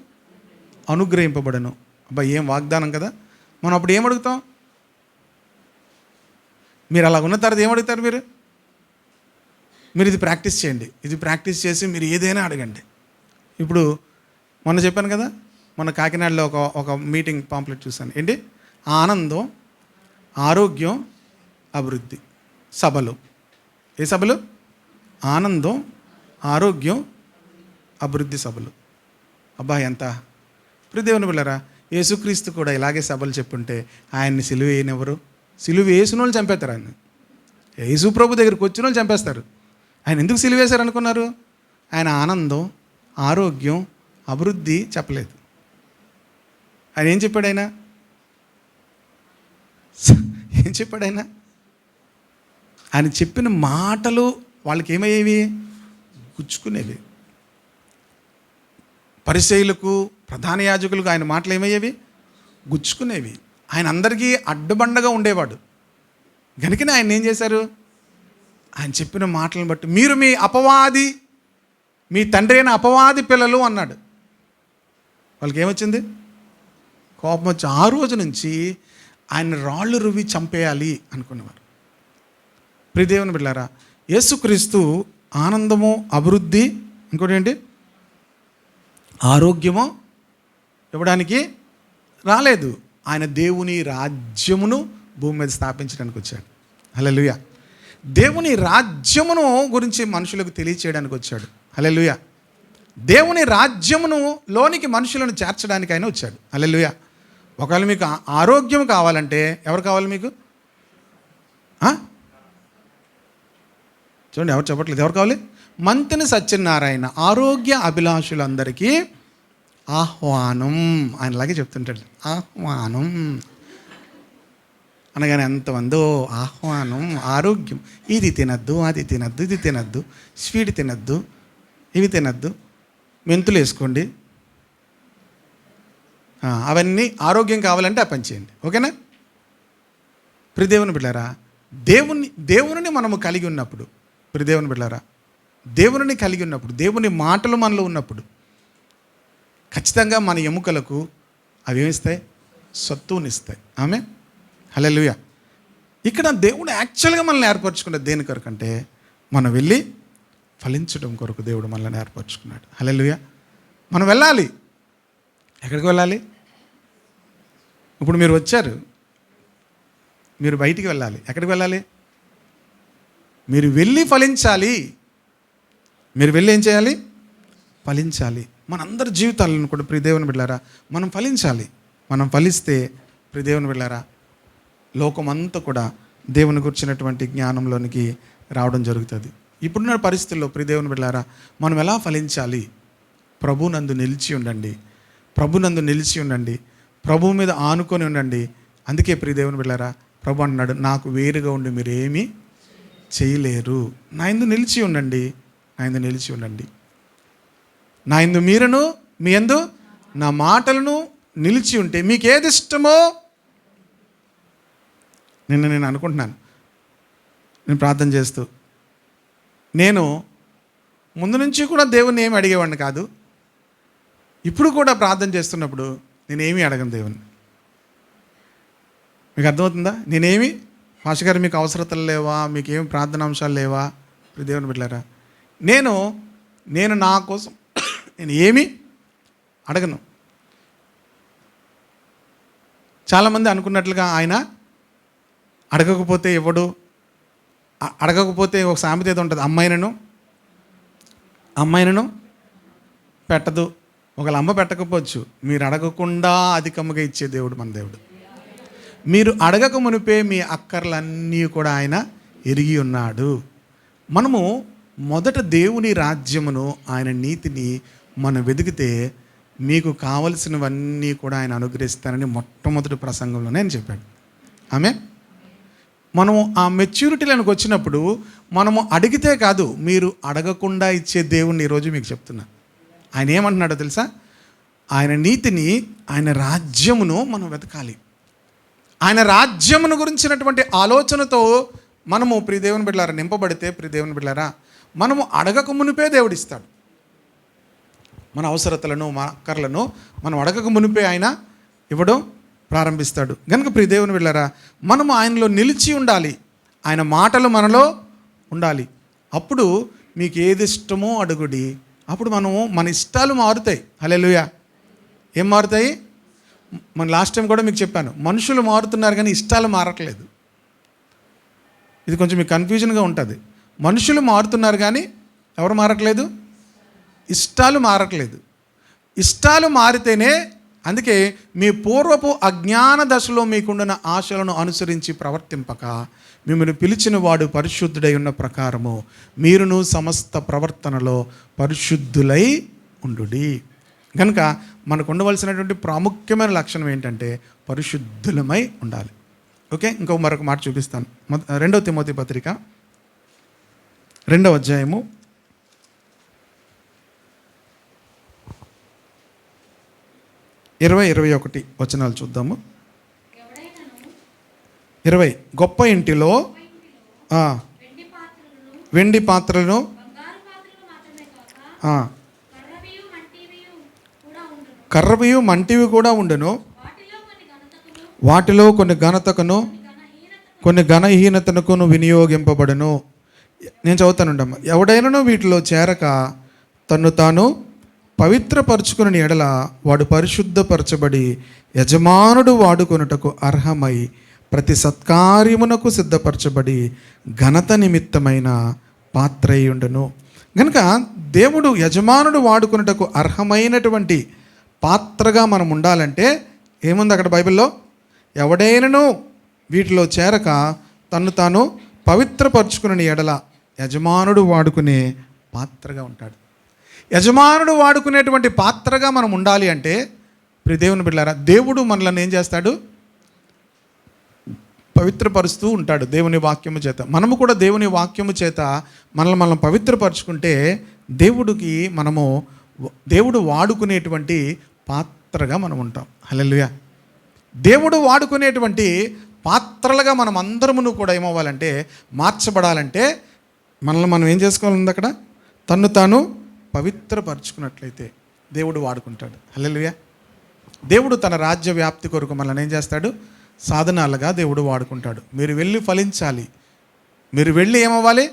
అనుగ్రహింపబడను. అబ్బా, ఏం వాగ్దానం కదా. మనం అప్పుడు ఏం అడుగుతాం? మీరు అలా ఉన్న తర్వాత ఏం అడుగుతారు? మీరు ఇది ప్రాక్టీస్ చేయండి, ఇది ప్రాక్టీస్ చేసి మీరు ఏదైనా అడగండి. ఇప్పుడు మొన్న చెప్పాను కదా, మొన్న కాకినాడలో ఒక మీటింగ్ పాంప్లెట్ చూశాను. ఏంటి? ఆనందం, ఆరోగ్యం, అభివృద్ధి సభలు. ఏ సభలు? ఆనందం, ఆరోగ్యం, అభివృద్ధి సభలు. అబ్బా, ఎంత ప్రియ దేవుని బిడ్డలారా, యేసుక్రీస్తు కూడా ఇలాగే సభలు చెప్పుంటే ఆయన్ని సిలువ వేయనివ్వరు. సిలువ వేసిన వాళ్ళు చంపేస్తారు ఆయన. యేసు ప్రభు దగ్గరికి వచ్చిన వాళ్ళు చంపేస్తారు. ఆయన ఎందుకు సిలువ వేశారు అనుకున్నారు? ఆయన ఆనందం, ఆరోగ్యం, అభివృద్ధి చెప్పలేదు. ఆయన ఏం చెప్పాడు? ఏం చెప్పాడు ఆయన? ఆయన చెప్పిన మాటలు వాళ్ళకి ఏమయ్యేవి? గుచ్చుకునేవి. పరిసయ్యులకు, ప్రధాన యాజకులకు ఆయన మాటలు ఏమయ్యేవి? గుచ్చుకునేవి. ఆయన అందరికీ అడ్డుబండగా ఉండేవాడు. కనుకనే ఆయన ఏం చేశారు? ఆయన చెప్పిన మాటలను బట్టి, మీరు మీ అపవాది, మీ తండ్రి అయిన అపవాది పిల్లలు అన్నాడు. వాళ్ళకి ఏమొచ్చింది? కోపం వచ్చి ఆ రోజు నుంచి ఆయన రాళ్ళు రువ్వి చంపేయాలి అనుకునేవారు. ప్రియ దేవుని బిడ్డలారా, యేసుక్రీస్తు ఆనందము, అభివృద్ధి, ఇంకోటి ఏంటి, ఆరోగ్యము ఇవ్వడానికి రాలేదు. ఆయన దేవుని రాజ్యమును భూమి మీద స్థాపించడానికి వచ్చాడు. హల్లెలూయా. దేవుని రాజ్యమును గురించి మనుషులకు తెలియచేయడానికి వచ్చాడు. హల్లెలూయా. దేవుని రాజ్యమును లోనికి మనుషులను చేర్చడానికి ఆయన వచ్చాడు. హల్లెలూయా. ఒకవేళ మీకు ఆరోగ్యం కావాలంటే ఎవరు కావాలి మీకు? చూడండి, ఎవరు చెప్పట్లేదు. ఎవరు కావాలి? మంతెన సత్యనారాయణ ఆరోగ్య అభిలాషులందరికీ ఆహ్వానం. ఆయనలాగే చెప్తుంటాడు, ఆహ్వానం అనగానే ఎంతమందో ఆహ్వానం, ఆరోగ్యం. ఇది తినద్దు, అది తినద్దు, ఇది తినద్దు, స్వీట్ తినద్దు, ఇవి తినద్దు, మెంతులు వేసుకోండి, అవన్నీ ఆరోగ్యం కావాలంటే ఆ పని చేయండి. ఓకేనా? ప్రియ దేవుని బిడ్డలారా, దేవుని మనము కలిగి ఉన్నప్పుడు, ప్రియ దేవుని బిడ్డలారా, దేవుని కలిగి ఉన్నప్పుడు, దేవుని మాటలు మనలో ఉన్నప్పుడు ఖచ్చితంగా మన ఎముకలకు అవి ఏమిస్తాయి? సత్తునిస్తాయి. ఆమె హల్లెలూయా. ఇక్కడ దేవుడు యాక్చువల్గా మనల్ని ఏర్పరచుకున్నాడు దేని కొరకు అంటే, మనం వెళ్ళి ఫలించడం కొరకు దేవుడు మనల్ని ఏర్పరచుకున్నాడు. హల్లెలూయా. మనం వెళ్ళాలి. ఎక్కడికి వెళ్ళాలి? ఇప్పుడు మీరు వచ్చారు, మీరు బయటికి వెళ్ళాలి. ఎక్కడికి వెళ్ళాలి? మీరు వెళ్ళి ఫలించాలి. మీరు వెళ్ళి ఏం చేయాలి? ఫలించాలి. మనందరి జీవితాలను కూడా ప్రియ దేవుని బిడ్డలారా మనం ఫలించాలి. మనం ఫలిస్తే ప్రియ దేవుని బిడ్డలారా లోకమంతా కూడా దేవుని గురించినటువంటి జ్ఞానంలోనికి రావడం జరుగుతుంది. ఇప్పుడున్న పరిస్థితుల్లో ప్రియ దేవుని బిడ్డలారా మనం ఎలా ఫలించాలి? ప్రభునందు నిలిచి ఉండండి. ప్రభునందు నిలిచి ఉండండి. ప్రభువు మీద ఆనుకొని ఉండండి. అందుకే ప్రియ దేవుని బిడ్డలారా ప్రభు అన్నాడు, నాకు వేరుగా ఉండి మీరు ఏమీ చేయలేరు. నా యందు నిలిచి ఉండండి. నా యందు నిలిచి ఉండండి. నా యందు మీరును మీ యందు నా మాటలను నిలిచి ఉంటే మీకు ఏది ఇష్టమో. నేను అనుకుంటున్నాను, నేను ప్రార్థన చేస్తూ నేను ముందు నుంచి కూడా దేవుణ్ణి ఏమి అడిగేవాడిని కాదు. ఇప్పుడు కూడా ప్రార్థన చేస్తున్నప్పుడు నేనేమీ అడగను దేవుణ్ణి. మీకు అర్థమవుతుందా? నేనేమి మాస్టర్ గారు మీకు అవసరతలు లేవా, మీకు ఏమి ప్రార్థనాంశాలు లేవా? దేవుని బిడ్డలారా నేను నా కోసం నేను ఏమీ అడగను. చాలామంది అనుకున్నట్లుగా ఆయన అడగకపోతే ఇవ్వడు, అడగకపోతే ఒక సామెత ఏదో ఉంటుంది, అమ్మాయినను పెట్టదు. ఒకళ్ళ అమ్మ పెట్టకపోవచ్చు, మీరు అడగకుండా అధికముగా ఇచ్చే దేవుడు మన దేవుడు. మీరు అడగక మునిపే మీ అక్కర్లన్నీ కూడా ఆయన ఎరిగి ఉన్నాడు. మనము మొదట దేవుని రాజ్యమును ఆయన నీతిని మనం వెతికితే మీకు కావలసినవన్నీ కూడా ఆయన అనుగ్రహిస్తానని మొట్టమొదటి ప్రసంగంలోనే ఆయన చెప్పాడు. మనము ఆ మెచ్యూరిటీలకు వచ్చినప్పుడు మనము అడిగితే కాదు, మీరు అడగకుండా ఇచ్చే దేవుణ్ణి ఈరోజు మీకు చెప్తున్నా. ఆయన ఏమంటున్నాడో తెలుసా? ఆయన నీతిని, ఆయన రాజ్యమును మనం వెతకాలి. ఆయన రాజ్యమును గురించినటువంటి ఆలోచనతో మనము ప్రియ దేవుని బిడ్డలారా నింపబడితే, ప్రియ దేవుని బిడ్డలారా మనము అడగక మునిపే దేవుడు ఇస్తాడు. మన అవసరతలను, మన అక్కర్లను మనం అడగక మునిపే ఆయన ఇవ్వడం ప్రారంభిస్తాడు. కనుక ప్రియ దేవుని బిడ్డలారా మనము ఆయనలో నిలిచి ఉండాలి. ఆయన మాటలు మనలో ఉండాలి. అప్పుడు మీకు ఏది ఇష్టమో అడుగుడి. అప్పుడు మన ఇష్టాలు మారుతాయి. హల్లెలూయా. ఏం మారుతాయి? మన లాస్ట్ టైం కూడా మీకు చెప్పాను, మనుషులు మారుతున్నారు కానీ ఇష్టాలు మారట్లేదు. ఇది కొంచెం మీకు కన్ఫ్యూజన్గా ఉంటుంది. మనుషులు మారుతున్నారు కానీ ఎవరు మారట్లేదు? ఇష్టాలు మారట్లేదు. ఇష్టాలు మారితేనే, అందుకే మీ పూర్వపు అజ్ఞాన దశలో మీకుండిన ఆశలను అనుసరించి ప్రవర్తింపక మిమ్మల్ని పిలిచిన వాడు పరిశుద్ధుడై ఉన్న ప్రకారము మీరును సమస్త ప్రవర్తనలో పరిశుద్ధులై ఉండుడి. కనుక మనకు ఉండవలసినటువంటి ప్రాముఖ్యమైన లక్షణం ఏంటంటే పరిశుద్ధులమై ఉండాలి. ఓకే, మరొక మాట చూపిస్తాను. 2వ తిమోతి పత్రిక 2వ అధ్యాయము 20-21 వచనాలు చూద్దాము. 20 గొప్ప ఇంటిలో వెండి పాత్రలను కర్రవియు మంటివి కూడా ఉండును. వాటిలో కొన్ని ఘనతకును కొన్ని ఘనహీనతనకును వినియోగింపబడును. నేను చదువుతానుండమ్మా. ఎవడైనాను వీటిలో చేరక తన్ను తాను పవిత్రపరచుకుని ఎడల వాడు పరిశుద్ధపరచబడి యజమానుడు వాడుకొనుటకు అర్హమై ప్రతి సత్కార్యమునకు సిద్ధపరచబడి ఘనత నిమిత్తమైన పాత్ర అయి ఉండును. కనుక దేవుడు యజమానుడు వాడుకొనుటకు అర్హమైనటువంటి పాత్రగా మనం ఉండాలంటే ఏముంది అక్కడ బైబిల్లో? ఎవడైనాను వీటిలో చేరక తన్ను తాను పవిత్రపరచుకుని ఎడల యజమానుడు వాడుకునే పాత్రగా ఉంటాడు. యజమానుడు వాడుకునేటువంటి పాత్రగా మనం ఉండాలి అంటే ప్రియ దేవుని బిడ్డలారా దేవుడు మనల్ని ఏం చేస్తాడు? పవిత్రపరుస్తూ ఉంటాడు దేవుని వాక్యము చేత. మనము కూడా దేవుని వాక్యము చేత మనం పవిత్రపరచుకుంటే దేవుడు వాడుకునేటువంటి పాత్రగా మనం ఉంటాం. హల్లెలూయా. దేవుడు వాడుకునేటువంటి పాత్రలుగా మనం అందరమును కూడా ఏమవ్వాలంటే మార్చబడాలంటే మనల్ని మనం ఏం చేసుకోవాలి? అక్కడ తన్ను తాను పవిత్రపరచుకున్నట్లయితే దేవుడు వాడుకుంటాడు. హల్లెలూయా. దేవుడు తన రాజ్య వ్యాప్తి కొరకు మనల్ని ఏం చేస్తాడు? సాధనాలుగా దేవుడు వాడుకుంటాడు. మీరు వెళ్ళి ఫలించాలి. మీరు వెళ్ళి ఏమవ్వాలి?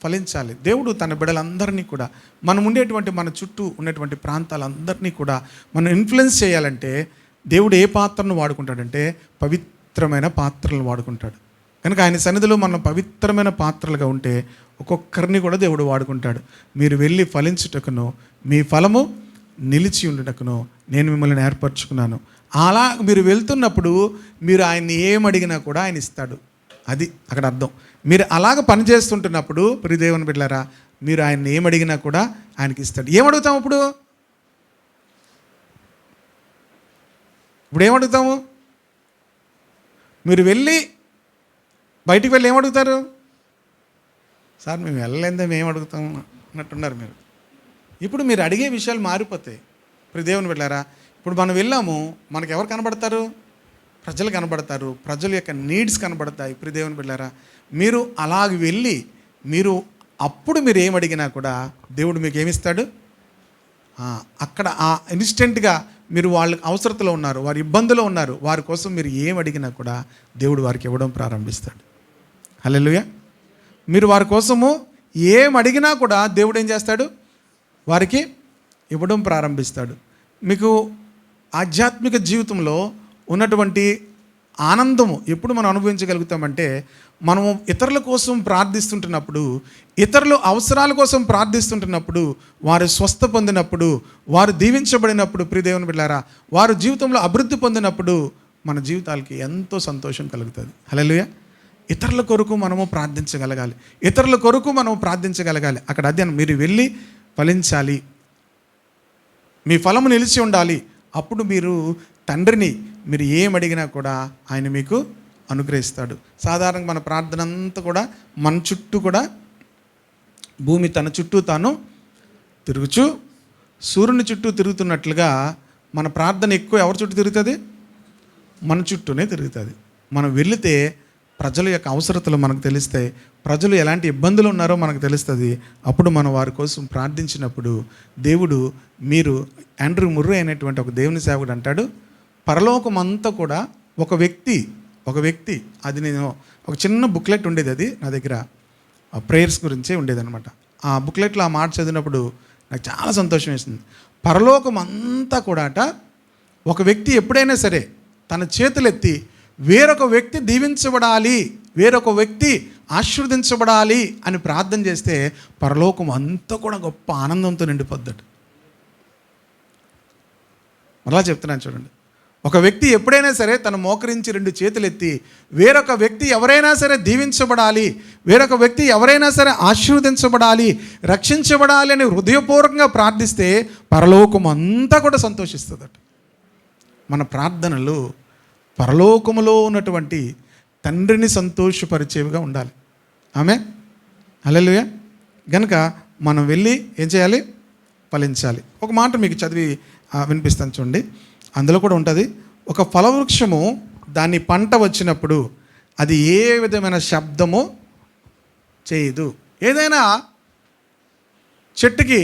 ఫలించాలి. దేవుడు తన బిడ్డలందరినీ కూడా మనం ఉండేటువంటి మన చుట్టూ ఉన్నటువంటి ప్రాంతాలందరినీ కూడా మనం ఇన్ఫ్లుయెన్స్ చేయాలంటే దేవుడు ఏ పాత్రను వాడుకుంటాడంటే పవిత్రమైన పాత్రలను వాడుకుంటాడు. కనుక ఆయన సన్నిధిలో మనం పవిత్రమైన పాత్రలుగా ఉంటే ఒక్కొక్కరిని కూడా దేవుడు వాడుకుంటాడు. మీరు వెళ్ళి ఫలించుటకును మీ ఫలము నిలిచి ఉండుటకును నేను మిమ్మల్ని ఏర్పరచుకున్నాను. అలా మీరు వెళ్తున్నప్పుడు మీరు ఆయన్ని ఏమడిగినా కూడా ఆయన ఇస్తాడు. అది అక్కడ అర్థం. మీరు అలాగ పని చేస్తుంటున్నప్పుడు ప్రియదేవుని బిడ్డలారా, మీరు ఆయన్ని ఏమడిగినా కూడా ఆయనకి ఇస్తాడు. ఏమడుగుతాం ఇప్పుడు ఏమడుగుతాము? మీరు వెళ్ళి బయటికి వెళ్ళి ఏమడుగుతారు? సార్ మేము వెళ్ళలేదే మేము అడుగుతాము అన్నట్టున్నారు మీరు. ఇప్పుడు మీరు అడిగే విషయాలు మారిపోతాయి. ఇప్పుడు దేవుని బిడ్డలారా, ఇప్పుడు మనం వెళ్ళాము, మనకు ఎవరు కనబడతారు? ప్రజలు కనబడతారు. ప్రజల యొక్క నీడ్స్ కనబడతాయి. ఇప్పుడు దేవుని బిడ్డలారా, మీరు అలాగ వెళ్ళి మీరు అప్పుడు మీరు ఏమడిగినా కూడా దేవుడు మీకు ఏమిస్తాడు? అక్కడ ఇన్స్టెంట్గా మీరు వాళ్ళ అవసరతలో ఉన్నారు, వారి ఇబ్బందులో ఉన్నారు, వారి కోసం మీరు ఏం అడిగినా కూడా దేవుడు వారికి ఇవ్వడం ప్రారంభిస్తాడు. హల్లెలూయా. మీరు వారి కోసము ఏం అడిగినా కూడా దేవుడు ఏం చేస్తాడు? వారికి ఇవ్వడం ప్రారంభిస్తాడు. మీకు ఆధ్యాత్మిక జీవితంలో ఉన్నటువంటి ఆనందము ఎప్పుడు మనం అనుభవించగలుగుతామంటే, మనము ఇతరుల కోసం ప్రార్థిస్తుంటున్నప్పుడు, ఇతరుల అవసరాల కోసం ప్రార్థిస్తుంటున్నప్పుడు, వారు స్వస్థ పొందినప్పుడు, వారు దీవించబడినప్పుడు, ప్రియదేవుని బిడ్డలారా, వారు జీవితంలో అభివృద్ధి పొందినప్పుడు మన జీవితాలకి ఎంతో సంతోషం కలుగుతుంది. హల్లెలూయా. ఇతరుల కొరకు మనము ప్రార్థించగలగాలి. ఇతరుల కొరకు మనము ప్రార్థించగలగాలి. అక్కడ అధ్యయనం, మీరు వెళ్ళి ఫలించాలి, మీ ఫలము నిలిచి ఉండాలి. అప్పుడు మీరు తండ్రిని మీరు ఏమడిగినా కూడా ఆయన మీకు అనుగ్రహిస్తాడు. సాధారణంగా మన ప్రార్థన అంతా కూడా మన చుట్టూ కూడా భూమి తన చుట్టూ తాను తిరుగుచు సూర్యుని చుట్టూ తిరుగుతున్నట్లుగా మన ప్రార్థన ఎక్కువ ఎవరి చుట్టూ తిరుగుతుంది? మన చుట్టూనే తిరుగుతుంది. మనం వెళితే ప్రజల యొక్క అవసరతలు మనకు తెలుస్తాయి, ప్రజలు ఎలాంటి ఇబ్బందులు ఉన్నారో మనకు తెలుస్తుంది. అప్పుడు మనం వారి కోసం ప్రార్థించినప్పుడు దేవుడు, మీరు ఆండ్రూ ముర్రే అయినటువంటి ఒక దేవుని సేవకుడు అంటాడు, పరలోకం అంతా కూడా ఒక వ్యక్తి అది నేను ఒక చిన్న బుక్లెట్ ఉండేది, అది నా దగ్గర ప్రేయర్స్ గురించే ఉండేది అనమాట. ఆ బుక్లెట్లో ఆ మాట చదివినప్పుడు నాకు చాలా సంతోషం వేసింది. పరలోకం అంతా కూడా ఒక వ్యక్తి ఎప్పుడైనా సరే తన చేతులెత్తి వేరొక వ్యక్తి దీవించబడాలి, వేరొక వ్యక్తి ఆశీర్వదించబడాలి అని ప్రార్థన చేస్తే పరలోకం అంతా కూడా గొప్ప ఆనందంతో నిండిపోద్దట. మరలా చెప్తున్నాను చూడండి, ఒక వ్యక్తి ఎప్పుడైనా సరే తను మోకరించి 2 చేతులు ఎత్తి వేరొక వ్యక్తి ఎవరైనా సరే దీవించబడాలి, వేరొక వ్యక్తి ఎవరైనా సరే ఆశీర్వదించబడాలి, రక్షించబడాలి అని హృదయపూర్వకంగా ప్రార్థిస్తే పరలోకం అంతా కూడా సంతోషిస్తుందట. మన ప్రార్థనలు పరలోకములో ఉన్నటువంటి తండ్రిని సంతోషపరిచేవిగా ఉండాలి. ఆమేన్. హల్లెలూయా. గనుక మనం వెళ్ళి ఏం చేయాలి? ఫలించాలి. ఒక మాట మీకు చదివి వినిపిస్తాను చూడండి. అందులో కూడా ఉంటుంది, ఒక ఫలవృక్షము దాని పంట వచ్చినప్పుడు అది ఏ విధమైన శబ్దము చేయదు. ఏదైనా చెట్టుకి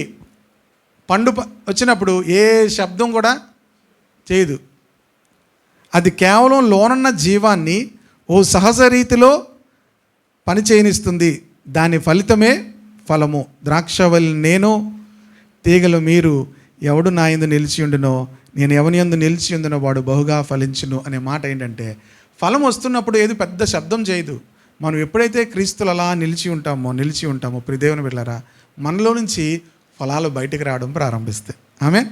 పండు వచ్చినప్పుడు ఏ శబ్దం కూడా చేయదు. అది కేవలం లోనున్న జీవాన్ని ఓ సహజ రీతిలో పని చేయనిస్తుంది. దాని ఫలితమే ఫలము. ద్రాక్షవల్లి నేను, తీగలు మీరు, ఎవడు నా యందు నిలిచి ఉండునో నేను ఎవని యందు నిలిచి ఉండునో వాడు బహుగా ఫలించును అనే మాట ఏంటంటే, ఫలం వస్తున్నప్పుడు ఏది పెద్ద శబ్దం చేయదు. మనం ఎప్పుడైతే క్రీస్తులు అలా నిలిచి ఉంటామో ప్రియదేవుని బిడ్డలారా, మనలో నుంచి ఫలాలు బయటికి రావడం ప్రారంభిస్తాయి. ఆమేన్.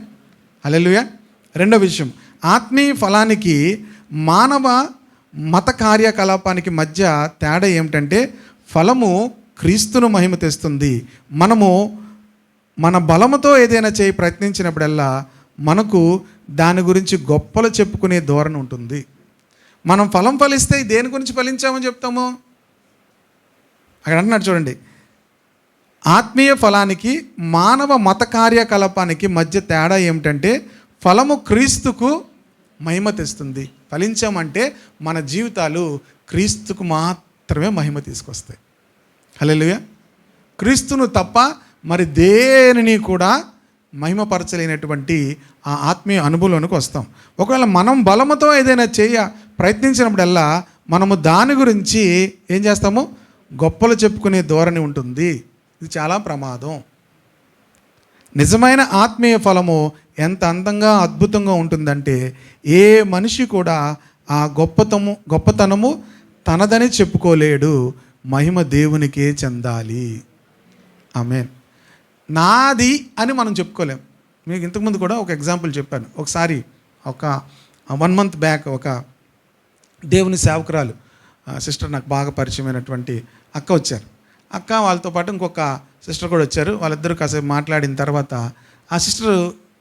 హల్లెలూయా. రెండో విషయం, ఆత్మీయ ఫలానికి మానవ మత కార్యకలాపానికి మధ్య తేడా ఏమిటంటే, ఫలము క్రీస్తును మహిమ తెస్తుంది. మనము మన బలముతో ఏదైనా ప్రయత్నించినప్పుడల్లా మనకు దాని గురించి గొప్పలు చెప్పుకునే ధోరణి ఉంటుంది. మనం ఫలం ఫలిస్తే దేని గురించి ఫలించామని చెప్తాము? అక్కడ అంటున్నాడు చూడండి, ఆత్మీయ ఫలానికి మానవ మత కార్యకలాపానికి మధ్య తేడా ఏమిటంటే, ఫలము క్రీస్తుకు మహిమ తెస్తుంది. ఫలించామంటే మన జీవితాలు క్రీస్తుకు మాత్రమే మహిమ తీసుకొస్తాయి. హల్లెలూయా. క్రీస్తును తప్ప మరి దేనిని కూడా మహిమపరచలేనటువంటి ఆ ఆత్మీయ అనుభవంలోనికి వస్తాం. ఒకవేళ మనం బలముతో ఏదైనా ప్రయత్నించినప్పుడల్లా మనము దాని గురించి ఏం చేస్తాము? గొప్పలు చెప్పుకునే ధోరణి ఉంటుంది. ఇది చాలా ప్రమాదం. నిజమైన ఆత్మీయ ఫలము ఎంత అందంగా అద్భుతంగా ఉంటుందంటే, ఏ మనిషి కూడా ఆ గొప్పతనము తనదని చెప్పుకోలేడు, మహిమ దేవునికే చెందాలి. ఆమేన్. నాది అని మనం చెప్పుకోలేం. మీకు ఇంతకుముందు కూడా ఒక ఎగ్జాంపుల్ చెప్పాను. ఒకసారి ఒక 1 month బ్యాక్ ఒక దేవుని సేవకురాలు సిస్టర్, నాకు బాగా పరిచయమైనటువంటి అక్క వచ్చారు. అక్క వాళ్ళతో పాటు ఇంకొక సిస్టర్ కూడా వచ్చారు. వాళ్ళిద్దరూ కాసేపు మాట్లాడిన తర్వాత ఆ సిస్టర్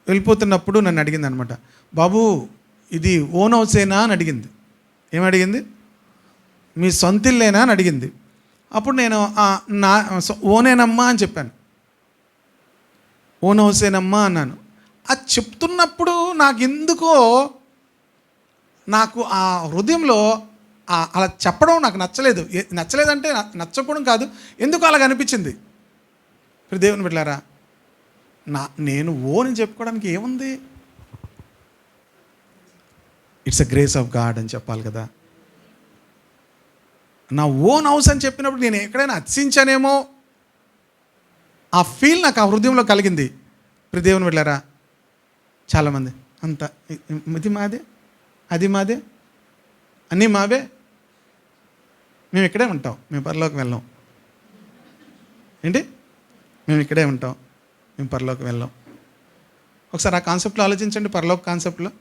వెళ్ళిపోతున్నప్పుడు నన్ను అడిగింది అనమాట, బాబు ఇది ఓన్ హౌసేనా అని అడిగింది. ఏమడిగింది? మీ సొంత ఇల్లేనా అని అడిగింది. అప్పుడు నేను నా ఓనేనమ్మా అని చెప్పాను. ఓన్ హౌసేనమ్మా అన్నాను. అది చెప్తున్నప్పుడు నాకు ఆ హృదయంలో అలా చెప్పడం నాకు నచ్చలేదు. నచ్చలేదంటే నచ్చకపోవడం కాదు, ఎందుకు అలాగ అనిపించింది. ఇప్పుడు దేవుని బిడ్డలారా, నేను ఓన్ అని చెప్పుకోవడానికి ఏముంది? It's a grace of God అని చెప్పాలి కదా. నా ఓన్ హౌస్ అని చెప్పినప్పుడు నేను ఎక్కడైనా అతిశించానేమో ఆ ఫీల్ నాకు ఆ హృదయంలో కలిగింది. ఇప్పుడు దేవుని బిడ్డలారా, చాలామంది అంత ఇది మాదే, అది మాదే, అన్నీ మావే, మేము ఇక్కడే ఉంటాం, మేము పరలోకి వెళ్ళాం. ఏంటి? మేము ఇక్కడే ఉంటాం, మేము పరలోకి వెళ్ళాం. ఒకసారి ఆ కాన్సెప్ట్లో ఆలోచించండి. పరలోక కాన్సెప్ట్లో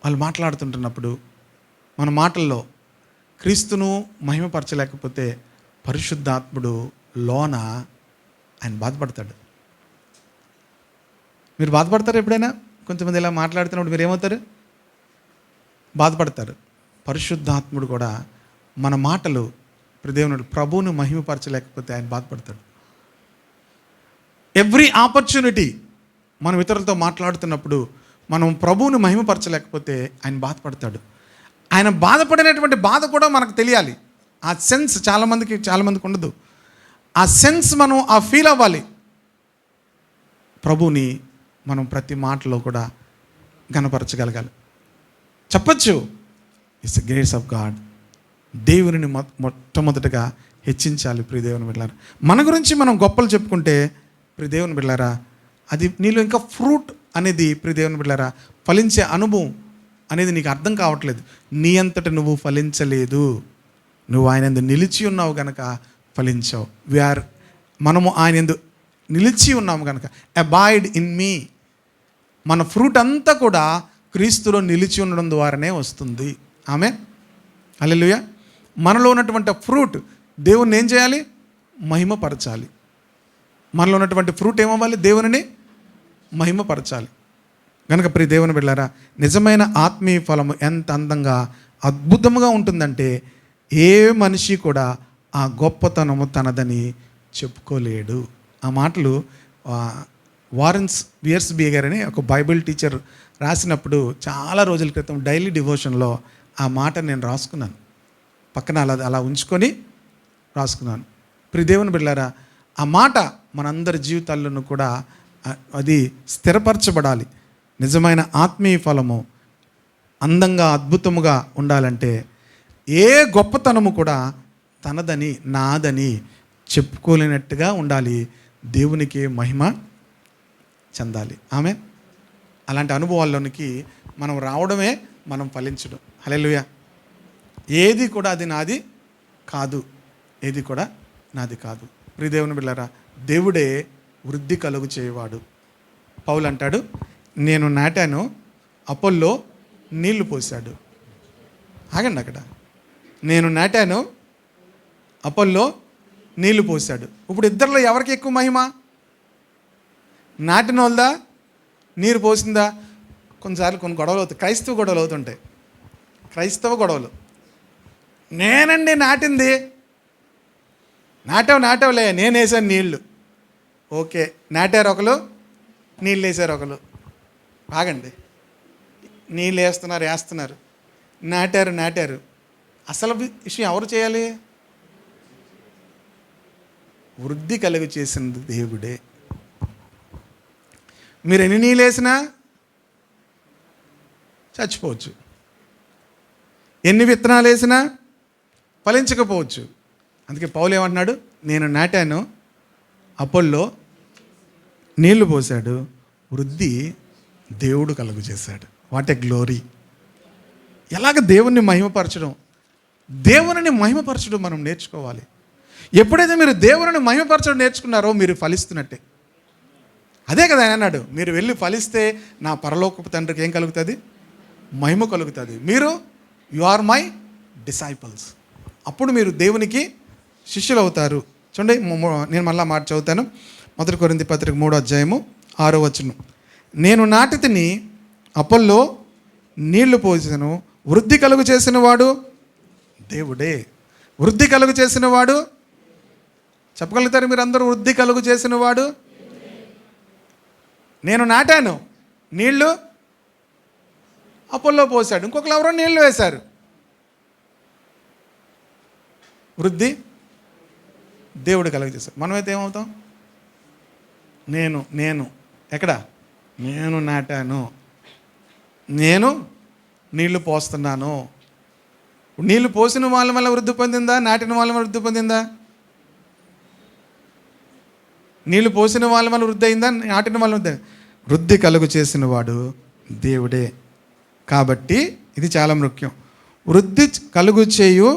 వాళ్ళు మాట్లాడుతుంటున్నప్పుడు మన మాటల్లో క్రీస్తును మహిమపరచలేకపోతే పరిశుద్ధాత్ముడు లోన ఆయన బాధపడతాడు. మీరు బాధపడతారు ఎప్పుడైనా? కొంతమంది ఇలా మాట్లాడుతున్నప్పుడు మీరు ఏమవుతారు? బాధపడతారు. పరిశుద్ధాత్ముడు కూడా మన మాటలు దేవుని ప్రభువును మహిమపరచలేకపోతే ఆయన బాధపడతాడు. ఎవ్రీ ఆపర్చునిటీ మనం ఇతరులతో మాట్లాడుతున్నప్పుడు మనం ప్రభువును మహిమపరచలేకపోతే ఆయన బాధపడతాడు. ఆయన బాధపడినటువంటి బాధ కూడా మనకు తెలియాలి. ఆ సెన్స్ చాలామందికి ఉండదు. ఆ సెన్స్ మనం ఆ ఫీల్ అవ్వాలి. ప్రభువుని మనం ప్రతి మాటలో కూడా గణపరచగలగాలి. చెప్పచ్చు, it's the grace of God. దేవుని మొట్టమొదటిగా హెచ్చించాలి. ప్రియ దేవుని బిడ్డలారా, మన గురించి మనం గొప్పలు చెప్పుకుంటే ప్రియ దేవుని బిడ్డలారా, అది నీలో ఇంకా ఫ్రూట్ అనేది ప్రియ దేవుని బిడ్డలారా ఫలించే అనుభవం అనేది నీకు అర్థం కావట్లేదు. నీ అంతట నువ్వు ఫలించలేదు, నువ్వు ఆయన యందు నిలిచి ఉన్నావు కనుక ఫలించావు. మనము ఆయన యందు నిలిచి ఉన్నాము కనుక అబాయిడ్ ఇన్ మీ. మన ఫ్రూట్ అంతా కూడా క్రీస్తులో నిలిచి ఉండడం ద్వారానే వస్తుంది. ఆమేన్, హల్లెలూయా. మనలో ఉన్నటువంటి ఫ్రూట్ దేవుణ్ణి ఏం చేయాలి? మహిమపరచాలి. మనలో ఉన్నటువంటి ఫ్రూట్ ఏమవ్వాలి? దేవునిని మహిమపరచాలి. కనుక ప్రియ దేవుని బిడ్డలారా, నిజమైన ఆత్మీయ ఫలము ఎంత అందంగా అద్భుతంగా ఉంటుందంటే ఏ మనిషి కూడా ఆ గొప్పతనము తనదని చెప్పుకోలేడు. ఆ మాటలు వారెన్స్ వియర్స్బీ గారని ఒక బైబిల్ టీచర్ రాసినప్పుడు చాలా రోజుల క్రితం డైలీ డివోషన్లో ఆ మాట నేను రాసుకున్నాను. పక్కన అలా ఉంచుకొని రాసుకున్నాను. ప్రియ దేవుని బిడ్డలారా, ఆ మాట మనందరి జీవితాల్లోనూ కూడా అది స్థిరపరచబడాలి. నిజమైన ఆత్మీయ ఫలము అందంగా అద్భుతముగా ఉండాలంటే ఏ గొప్పతనము కూడా తనదని నాదని చెప్పుకోలేనట్టుగా ఉండాలి. దేవునికి మహిమ చెందాలి. ఆమె అలాంటి అనుభవాల్లోనికి మనం రావడమే మనం ఫలించడం. హల్లెలూయా. ఏది కూడా అది నాది కాదు, ఏది కూడా నాది కాదు. ప్రియ దేవుని బిడ్డలారా, దేవుడే వృద్ధి కలుగు చేయవాడు. పౌలు అంటాడు, నేను నాటాను, అపోల్లో నీళ్లు పోశాడు. ఆగండి అక్కడ. నేను నాటాను, అపోల్లో నీళ్లు పోశాడు. ఇప్పుడు ఇద్దరిలో ఎవరికి ఎక్కువ మహిమ? నాటిన వాళ్ళదా, నీరు పోసిందా? కొన్నిసార్లు కొన్ని గొడవలు అవుతాయి, క్రైస్తవ గొడవలు అవుతుంటాయి. క్రైస్తవ గొడవలు, నేనండి నాటింది, నాటావులే, నేను వేసాను నీళ్ళు. ఓకే, నాటారు ఒకరు, నీళ్ళు వేసారు ఒకరు. ఆగండి, నీళ్ళు వేస్తున్నారు, నాటారు. అసలు విషయం ఎవరు చేయాలి? వృద్ధి కలుగు చేసింది దేవుడే. మీరు ఎన్ని నీళ్ళు వేసినా చచ్చిపోవచ్చు, ఎన్ని విత్తనాలు వేసినా ఫలించకపోవచ్చు. అందుకే పౌలు ఏమంటున్నాడు? నేను నాటాను, అపోల్లో నీళ్లు పోశాడు, వృద్ధి దేవుడు కలుగు చేశాడు. What a glory! ఎలాగ దేవుణ్ణి మహిమపరచడం, దేవునిని మహిమపరచడం మనం నేర్చుకోవాలి. ఎప్పుడైతే మీరు దేవునిని మహిమపరచడం నేర్చుకున్నారో మీరు ఫలిస్తున్నట్టే. అదే కదా ఆయన అన్నాడు, మీరు వెళ్ళి ఫలిస్తే నా పరలోకపు తండ్రికి ఏం కలుగుతుంది? మహిమ కలుగుతుంది. మీరు యు ఆర్ మై డిసైపుల్స్. అప్పుడు మీరు దేవునికి శిష్యులు అవుతారు. చూడండి, నేను మళ్ళీ మాట చదువుతాను. 1 కొరింథీ పత్రిక 3వ అధ్యాయము 6వ వచనం. నేను నాటితిని, అపోల్లో నీళ్లు పోసెను, వృద్ధి కలుగు చేసిన వాడు దేవుడే. వృద్ధి కలుగు చేసిన వాడు చెప్పగలుగుతారు మీరు అందరూ? వృద్ధి కలుగు చేసిన వాడు. నేను నాటాను, నీళ్లు అపోల్లో పోసాడు, ఇంకొకరు ఎవరో నీళ్లు వేశారు. వృద్ధి దేవుడు కలుగు చేశాడు. మనమైతే ఏమవుతాం? నేను ఎక్కడ? నేను నాటాను, నేను నీళ్లు పోస్తున్నాను. నీళ్లు పోసిన వాళ్ళ వల్ల వృద్ధి పొందిందా? నాటిన వాళ్ళ వల్ల వృద్ధి పొందిందా? నీళ్లు పోసిన వాళ్ళ వల్ల వృద్ధి అయిందా? నాటిన వాళ్ళ వృద్ధి కలుగు చేసిన వాడు దేవుడే. కాబట్టి ఇది చాలా ముఖ్యం. వృద్ధి కలుగు చేయు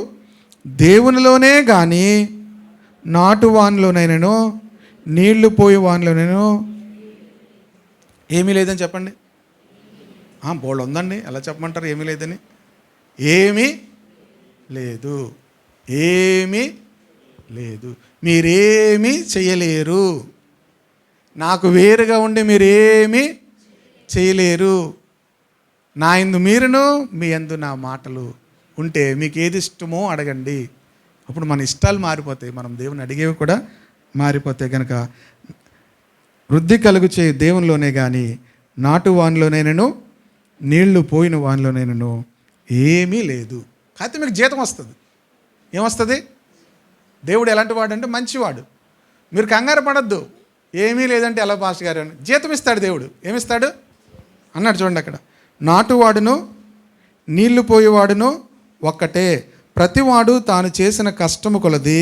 దేవునిలోనే కానీ నాటు వానిలోనైనాను నీళ్లు పోయి వానిలోనైనా ఏమీ లేదని చెప్పండి. బోల్డ్ ఉందండి, ఎలా చెప్పమంటారు ఏమీ లేదని? ఏమీ లేదు, ఏమీ లేదు. మీరేమీ చేయలేరు. నాకు వేరుగా ఉండి మీరేమీ చేయలేరు. నా యందు మీరును, మీ యందు నా మాటలు ఉంటే మీకు ఏది ఇష్టమో అడగండి. అప్పుడు మన ఇష్టాలు మారిపోతాయి, మనం దేవుని అడిగేవి కూడా మారిపోతాయి. కనుక వృద్ధి కలుగు చేయి దేవునిలోనే కానీ నాటు వానిలోనైనాను నీళ్లు పోయిన వానిలోనైనాను ఏమీ లేదు. కాకపోతే మీకు జీతం వస్తుంది. ఏమొస్తుంది? దేవుడు ఎలాంటి వాడు అంటే మంచివాడు. మీరు కంగారు పడద్దు. ఏమీ లేదంటే ఎలా పాస్టర్ గారు అని జీతం ఇస్తాడు దేవుడు. ఏమిస్తాడు అన్నాడు చూడండి అక్కడ. నాటువాడును నీళ్లు పోయేవాడును ఒక్కటే, ప్రతివాడు తాను చేసిన కష్టము కొలది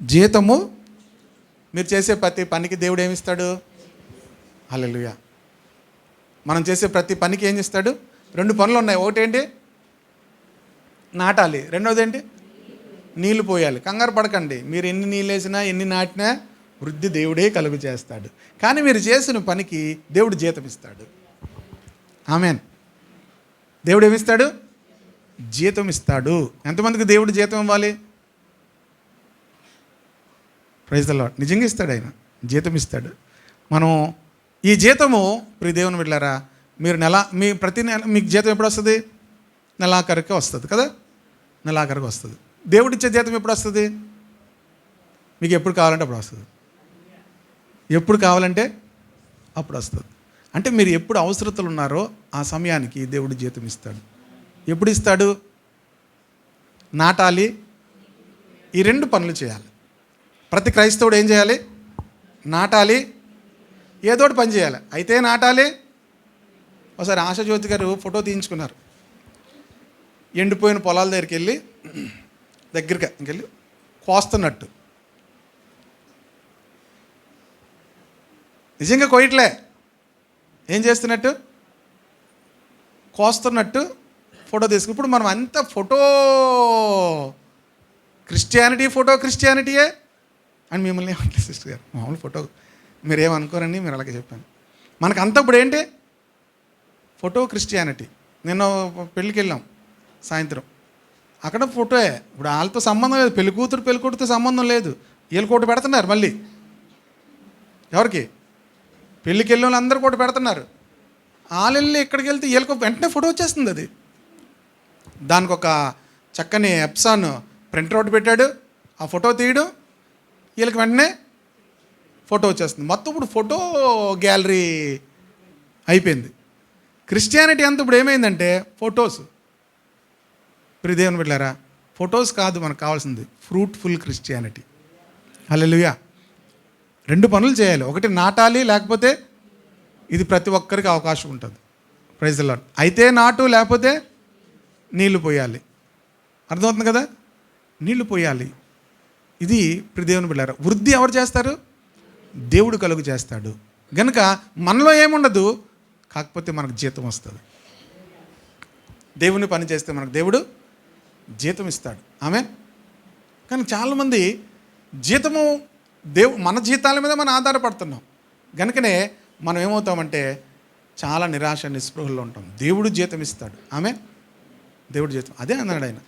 జీతము. మీరు చేసే ప్రతి పనికి దేవుడు ఏమిస్తాడు? హల్లెలూయా. మనం చేసే ప్రతి పనికి ఏం చేస్తాడు? 2 పనులు ఉన్నాయి. ఒకటేంటి? నాటాలి. రెండవది ఏంటి? నీళ్లు పోయాలి. కంగారు పడకండి. మీరు ఎన్ని నీళ్ళు వేసినా ఎన్ని నాటినా వృద్ధి దేవుడే కలుగు చేస్తాడు. కానీ మీరు చేసిన పనికి దేవుడు జీతం ఇస్తాడు. ఆమేన్. దేవుడు ఏమిస్తాడు? జీతం ఇస్తాడు. ఎంతమందికి దేవుడు జీతం ఇవ్వాలి? Praise the lord. నిజంగా ఇస్తాడు, ఆయన జీతం ఇస్తాడు. మనం ఈ జీతము ప్రియ దేవుని బిడ్డలారా, మీరు మీ ప్రతి నెల మీకు జీతం ఎప్పుడు వస్తుంది? నెలాఖరుకే వస్తుంది కదా. నెలాఖరుకు వస్తుంది. దేవుడిచ్చే జీతం ఎప్పుడు వస్తుంది? మీకు ఎప్పుడు కావాలంటే అప్పుడు వస్తుంది. ఎప్పుడు కావాలంటే అప్పుడు వస్తుంది. అంటే మీరు ఎప్పుడు అవసరతలు ఉన్నారో ఆ సమయానికి దేవుడు జీతం ఇస్తాడు. ఎప్పుడు ఇస్తాడు? నాటాలి, ఈ 2 పనులు చేయాలి. ప్రతి క్రైస్తవుడు ఏం చేయాలి? నాటాలి, ఏదోటి పని చేయాలి. అయితే నాటాలి. ఒకసారి ఆశాజ్యోతి గారు ఫోటో తీయించుకున్నారు. ఎండిపోయిన పొలాల దగ్గరికి వెళ్ళి ఇంకెళ్ళి కోస్తున్నట్టు. నిజంగా కోయట్లే, ఏం చేస్తున్నట్టు? కోస్తున్నట్టు ఫోటో తీసుకుని. ఇప్పుడు మనం అంతా క్రిస్టియానిటీయే అని మిమ్మల్ని ఏమంటారు సిస్టర్ గారు? మామూలు ఫోటో మీరేమనుకోరండి, మీరు అలాగే చెప్పాను. మనకంతా ఇప్పుడు ఏంటి? Photo Christianity. నిన్న పెళ్ళికి వెళ్ళాం సాయంత్రం, అక్కడ ఫోటోయే. ఇప్పుడు వాళ్ళతో సంబంధం లేదు, పెళ్ళికూతురుతో సంబంధం లేదు. వీళ్ళు కోట పెడుతున్నారు మళ్ళీ. ఎవరికి? పెళ్ళికి వెళ్ళిన వాళ్ళు అందరూ కోట పెడుతున్నారు. వాళ్ళు వెళ్ళి ఇక్కడికి వెళ్తే వీళ్ళకి వెంటనే ఫోటో వచ్చేస్తుంది. అది దానికి ఒక చక్కని ఎప్సాన్ ప్రింటర్ అవుట్ పెట్టాడు. ఆ ఫోటో తీయడం, వీళ్ళకి వెంటనే ఫోటో వచ్చేస్తుంది. మొత్తం ఇప్పుడు ఫోటో గ్యాలరీ అయిపోయింది. క్రిస్టియానిటీ అంతా ఇప్పుడు ఏమైందంటే ఫొటోస్. ప్రియ దేవుని బిడ్డలారా, ఫొటోస్ కాదు మనకు కావాల్సింది, ఫ్రూట్ఫుల్ క్రిస్టియానిటీ. హల్లెలూయా. 2 పనులు చేయాలి. ఒకటి నాటాలి, లేకపోతే ఇది ప్రతి ఒక్కరికి అవకాశం ఉంటుంది. Praise the lord. అయితే నాటు, లేకపోతే నీళ్లు పోయాలి. అర్థమవుతుంది కదా? నీళ్లు పోయాలి. ఇది ప్రియ దేవుని బిడ్డలారా, వృద్ధి ఎవరు చేస్తారు? దేవుడు కలుగు చేస్తాడు. గనుక మనలో ఏముండదు, కాకపోతే మనకు జీతం వస్తుంది. దేవుని పని చేస్తే మనకు దేవుడు జీతం ఇస్తాడు. ఆమెన్. కానీ చాలామంది జీతము మన జీతాల మీద మనం ఆధారపడుతున్నాం. కనుకనే మనం ఏమవుతామంటే చాలా నిరాశ నిస్పృహల్లో ఉంటాం. దేవుడు జీతం ఇస్తాడు. ఆమెన్. దేవుడు జీతం అదే అన్నాడు ఆయన,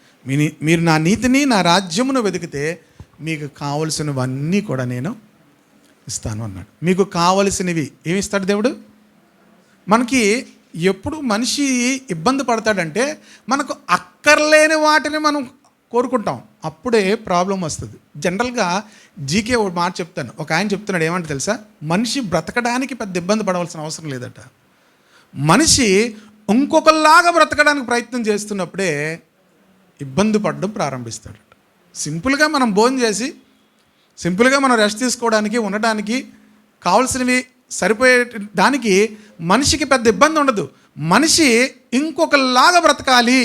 మీరు నా నీతిని నా రాజ్యమును వెతికితే మీకు కావలసినవన్నీ కూడా నేను ఇస్తాను అన్నాడు. మీకు కావలసినవి ఏమి ఇస్తాడు దేవుడు? మనకి ఎప్పుడు మనిషి ఇబ్బంది పడతాడంటే మనకు అక్కర్లేని వాటిని మనం కోరుకుంటాం, అప్పుడే ప్రాబ్లం వస్తుంది. జనరల్గా జీకే ఒక మాట చెప్తాను. ఒక ఆయన చెప్తున్నాడు, ఏమంటే తెలుసా, మనిషి బ్రతకడానికి పెద్ద ఇబ్బంది పడవలసిన అవసరం లేదట. మనిషి ఇంకొకలాగా బ్రతకడానికి ప్రయత్నం చేస్తున్నప్పుడే ఇబ్బంది పడడం ప్రారంభిస్తాడు. సింపుల్గా మనం భోజనం చేసి సింపుల్గా మనం రెస్ట్ తీసుకోవడానికి ఉండడానికి కావాల్సినవి సరిపోయే దానికి మనిషికి పెద్ద ఇబ్బంది ఉండదు. మనిషి ఇంకొకలాగా బ్రతకాలి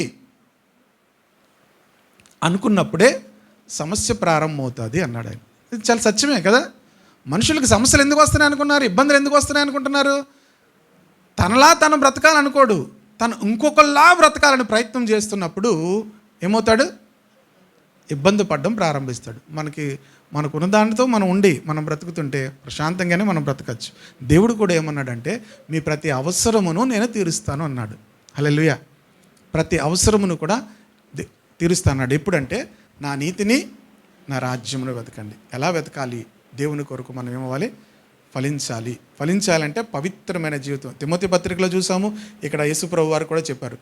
అనుకున్నప్పుడే సమస్య ప్రారంభమవుతుంది అన్నాడు ఆయన. ఇది చాలా సత్యమే కదా. మనుషులకు సమస్యలు ఎందుకు వస్తున్నాయి అనుకున్నారు, ఇబ్బందులు ఎందుకు వస్తున్నాయి అనుకుంటున్నారు? తనలా తను బ్రతకాలనుకోడు, తను ఇంకొకలా బ్రతకాలని ప్రయత్నం చేస్తున్నప్పుడు ఏమవుతాడు? ఇబ్బంది పడడం ప్రారంభిస్తాడు. మనకున్న దానితో మనం బ్రతుకుతుంటే ప్రశాంతంగానే మనం బ్రతకచ్చు. దేవుడు కూడా ఏమన్నాడంటే, మీ ప్రతి అవసరమును నేను తీరుస్తాను అన్నాడు. హల్లెలూయా. ప్రతి అవసరమును కూడా తీరుస్తాడు. ఎప్పుడంటే నా నీతిని నా రాజ్యమును వెతకండి. ఎలా వెతకాలి? దేవుని కొరకు మనం ఏమవ్వాలి? ఫలించాలంటే పవిత్రమైన జీవితం. తిమోతి పత్రికలో చూసాము, ఇక్కడ యేసుప్రభు వారు కూడా చెప్పారు,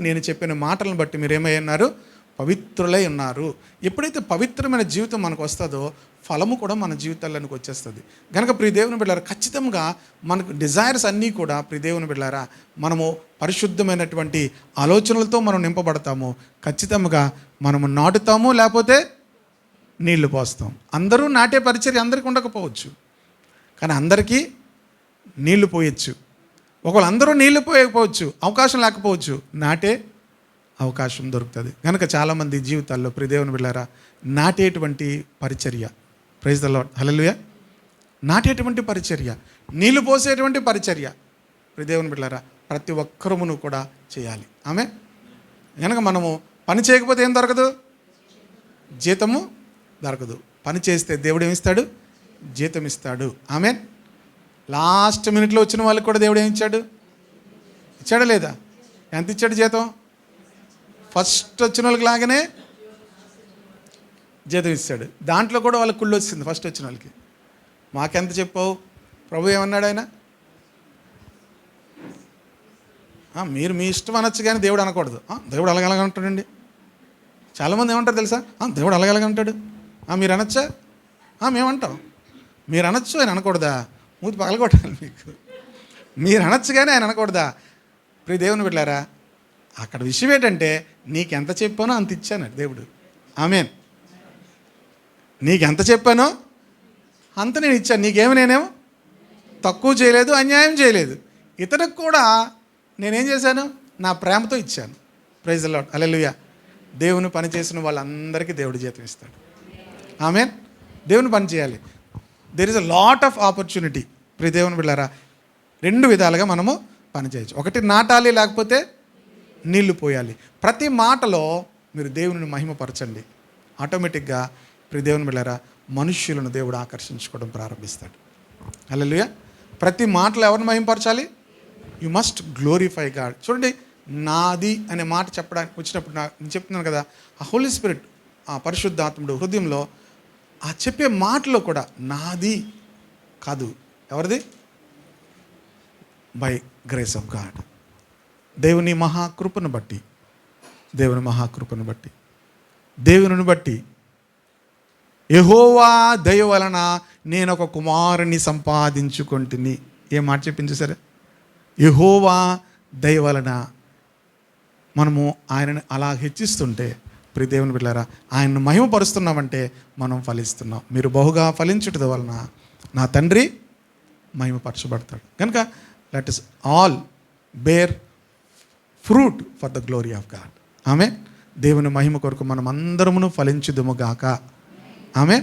నేను చెప్పిన మాటలను బట్టి మీరు ఏమై ఉన్నారు? పవిత్రులై ఉన్నారు. ఎప్పుడైతే పవిత్రమైన జీవితం మనకు వస్తుందో ఫలము కూడా మన జీవితాల్లోనికి వచ్చేస్తుంది. కనుక ప్రియ దేవుని బిడ్డలారా, ఖచ్చితంగా మనకు డిజైర్స్ అన్నీ కూడా ప్రియ దేవుని బిడ్డలారా, మనము పరిశుద్ధమైనటువంటి ఆలోచనలతో మనం నింపబడతాము. ఖచ్చితంగా మనము నాటుతాము, లేకపోతే నీళ్లు పోస్తాం. అందరూ నాటే పరిచర్య అందరికీ ఉండకపోవచ్చు, కానీ అందరికీ నీళ్లు పోయొచ్చు. ఒకవేళ అందరూ నీళ్లు పోయకపోవచ్చు, అవకాశం లేకపోవచ్చు, నాటే అవకాశం దొరుకుతుంది. కనుక చాలామంది జీవితాల్లో ప్రియ దేవుని బిడ్డలారా నాటేటువంటి పరిచర్య, ప్రైజ్ ద లార్డ్, హల్లెలూయా, నాటేటువంటి పరిచర్య, నీళ్లు పోసేటువంటి పరిచర్య ప్రియ దేవుని బిడ్డలారా ప్రతి ఒక్కరమును కూడా చేయాలి. ఆమె కనుక మనము పని చేయకపోతే ఏం దొరకదు? జీతము దొరకదు. పని చేస్తే దేవుడు ఏమిస్తాడు? జీతం ఇస్తాడు. ఆమె లాస్ట్ మినిట్లో వచ్చిన వాళ్ళకి కూడా దేవుడు ఏమిచ్చాడు? ఇచ్చాడా లేదా? ఎంత ఇచ్చాడు జీతం? ఫస్ట్ వచ్చిన వాళ్ళకి లాగానే జీతం ఇస్తాడు. దాంట్లో కూడా వాళ్ళకి కుళ్ళు వచ్చింది. ఫస్ట్ వచ్చిన వాళ్ళకి మాకెంత చెప్పావు ప్రభు ఏమన్నాడు ఆయన? మీరు మీ ఇష్టం అనొచ్చు కానీ దేవుడు అనకూడదు. దేవుడు అలాగలాగా ఉంటాడండి. చాలామంది ఏమంటారు తెలుసా? దేవుడు అలాగలాగా ఉంటాడు. మీరు అనొచ్చా? మేమంటాం. మీరు అనొచ్చు, ఆయన అనకూడదా? మూతి పగలగొట్టాలి మీకు. మీరు అనొచ్చు కానీ ఆయన అనకూడదా? ప్రియ దేవుని బిడ్డలారా, అక్కడ విషయం ఏంటంటే నీకెంత చెప్పానో అంత ఇచ్చాను దేవుడు. ఆమేన్. నీకెంత చెప్పానో అంత నేను ఇచ్చాను. నేనేమో తక్కువ చేయలేదు, అన్యాయం చేయలేదు. ఇతనికి కూడా నేనేం చేశాను? నా ప్రేమతో ఇచ్చాను. ప్రైజ్ ది లార్డ్, హల్లెలూయా. దేవుని పని చేసిన వాళ్ళందరికీ దేవుడు జీతం ఇస్తాడు. ఆమేన్. దేవుని పని చేయాలి. There is a lot of opportunity. ప్రియ దేవుని బిడ్డలారా, రెండు విధాలుగా మనము పని చేయొచ్చు. ఒకటి నాటాలి, లేకపోతే నీళ్లు పోయాలి. ప్రతి మాటలో మీరు దేవుని మహిమపరచండి. ఆటోమేటిక్గా ప్రియ దేవుని బిడ్డలారా మనుష్యులను దేవుడు ఆకర్షించుకోవడం ప్రారంభిస్తాడు. హల్లెలూయా. ప్రతి మాటలో ఎవరిని మహిమపరచాలి? You must glorify God. చూడండి, నాది అనే మాట చెప్పడానికి వచ్చినప్పుడు నేను చెప్తున్నాను కదా, ఆ హోలీ స్పిరిట్, ఆ పరిశుద్ధాత్ముడు హృదయంలో ఆ చెప్పే మాటలో కూడా నాది కాదు, ఎవరిది? By grace of God. దేవుని మహాకృపను బట్టి దేవుని బట్టి యెహోవా దయ వలన నేను ఒక కుమారుని సంపాదించుకొంటిని. ఏ మాట చెప్పింది సరే? యెహోవా దయ వలన మనము ఆయనని అలా హెచ్చిస్తుంటే ప్రియ దేవుని బిడ్డలారా, ఆయనను మహిమపరుస్తున్నామంటే మనం ఫలిస్తున్నాం. మీరు బహుగా ఫలించుట వలన నా తండ్రి మహిమపరచబడతాడు. కనుక let us all bear fruit for the glory of God. ఆమె దేవుని మహిమ కొరకు మనం అందరమును ఫలించుదుము గాక. ఆమె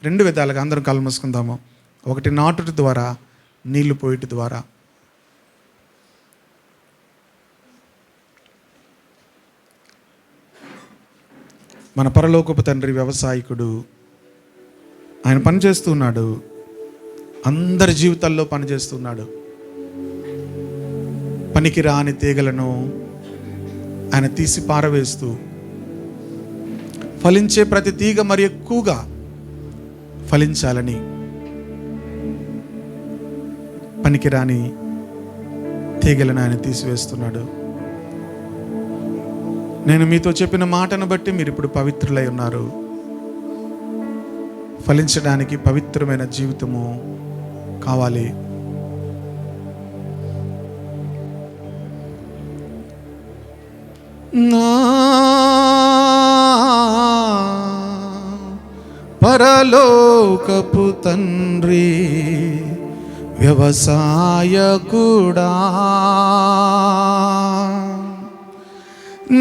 రెండు విధాలుగా అందరం కళ్ళు మూసుకుందాము. ఒకటి నాటుట ద్వారా, నీళ్లు పోయిట ద్వారా. మన పరలోకపు తండ్రి వ్యవసాయకుడు. ఆయన పనిచేస్తున్నాడు, అందరి జీవితాల్లో పనిచేస్తున్నాడు. పనికి రాని తీగలను ఆయన తీసి పారవేస్తూ ఫలించే ప్రతి తీగ మరి ఎక్కువగా ఫలించాలని పనికిరాని తీగలను ఆయన తీసివేస్తున్నాడు. నేను మీతో చెప్పిన మాటను బట్టి మీరు ఇప్పుడు పవిత్రులై ఉన్నారు. ఫలించడానికి పవిత్రమైన జీవితము కావాలి. నా పరలోకపు తండ్రి వ్యవసాయకుడా,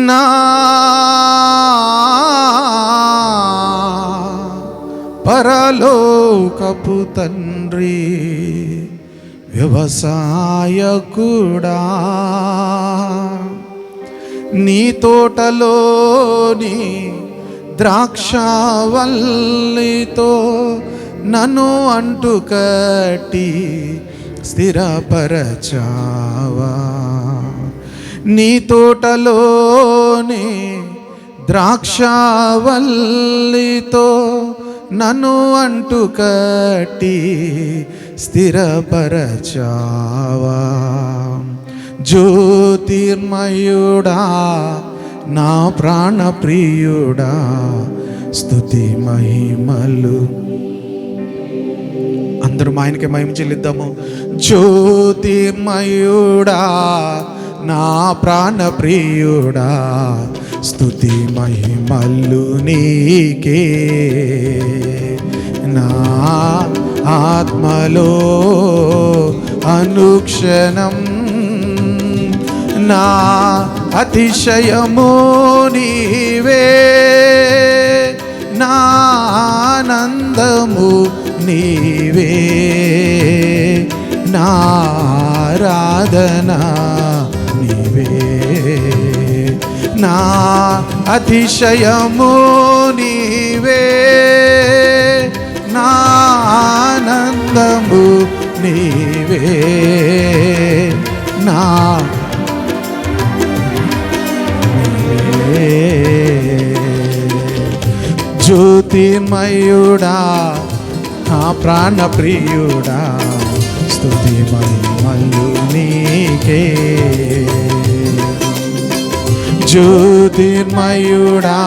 నా పరలోకపు తండ్రి వ్యవసాయకుడా, నీ తోటలోని ద్రాక్షవల్లితో నన్ను అంటుకట్టి స్థిరపరచావా. నీ తోటలోని ద్రాక్షవల్లితో నన్ను అంటుకట్టి స్థిరపరచావా. జ్యోతిర్మయుడా, నా ప్రాణప్రియుడా, స్తుతి మహిమలు. అందరూ ఆయనకే మహిమ చెల్లిద్దాము. జ్యోతిర్మయుడా, నా ప్రాణప్రియుడా, స్తుతి మహిమలు నీకే. నా ఆత్మలో అనుక్షణం నా అతిశయము నీవే, నా ఆనందము నీవే, నా ఆరాధన నీవే, నా అతిశయము నీవే, నా ఆనందము నీవే, నా జ్యోతిర్మయుడా, నా ప్రాణప్రియుడా, స్తుతి మహిమలు నీకే. జ్యోతిర్మయుడా,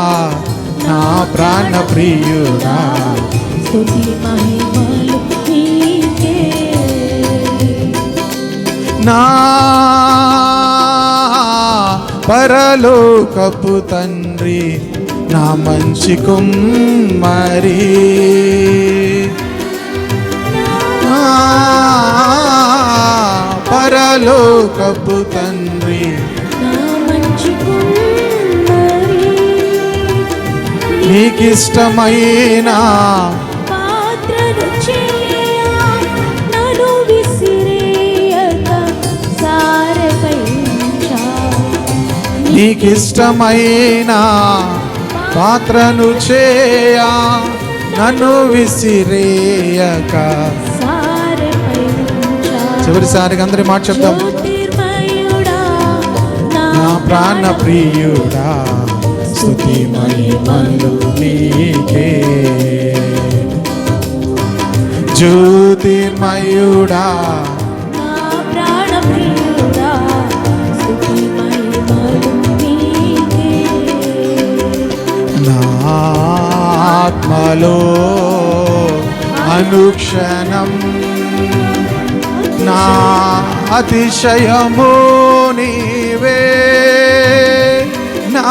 నా ప్రాణప్రియుడా, స్తుతి మహిమలు నీకే. నా పరలోకపు తండ్రి, నా మంచి కుమ్మరి, పరలోకపు తండ్రి, నా మంచి కుమ్మరి, నీకిష్టమైన పాత్రను చేయ నన్ను విసిరేయక సారెపై ఉంచావు. నీకిష్టమైన పాత్రను చేయ నన్ను విసిరేయక సారెపై ఉంచావు. చివరిసారిగా అందరి మాట చెప్తాం. జ్యోతిర్మయుడా, నా ప్రాణప్రియుడా, స్తుతి మహిమలు నీకే. జ్యోతిర్మయుడా, నా ప్రాణప్రియుడా, స్తుతి మహిమలు నీకే. నా ఆత్మలో అనుక్షణం నా అతిశయము నీవే, నా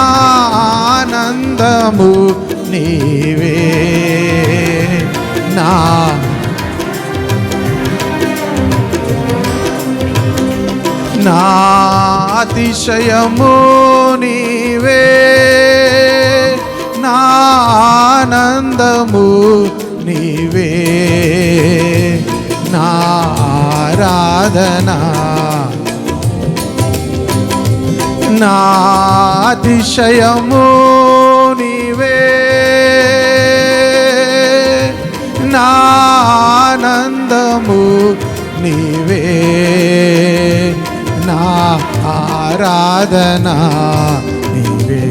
ఆనందము నీవే, నా అతిశయము నీవే, నా ఆనందము నీవే, నా ఆరాధన, నా అతిశయము నీవే, ఆనందము నీవే, నా ఆరాధన నీవే.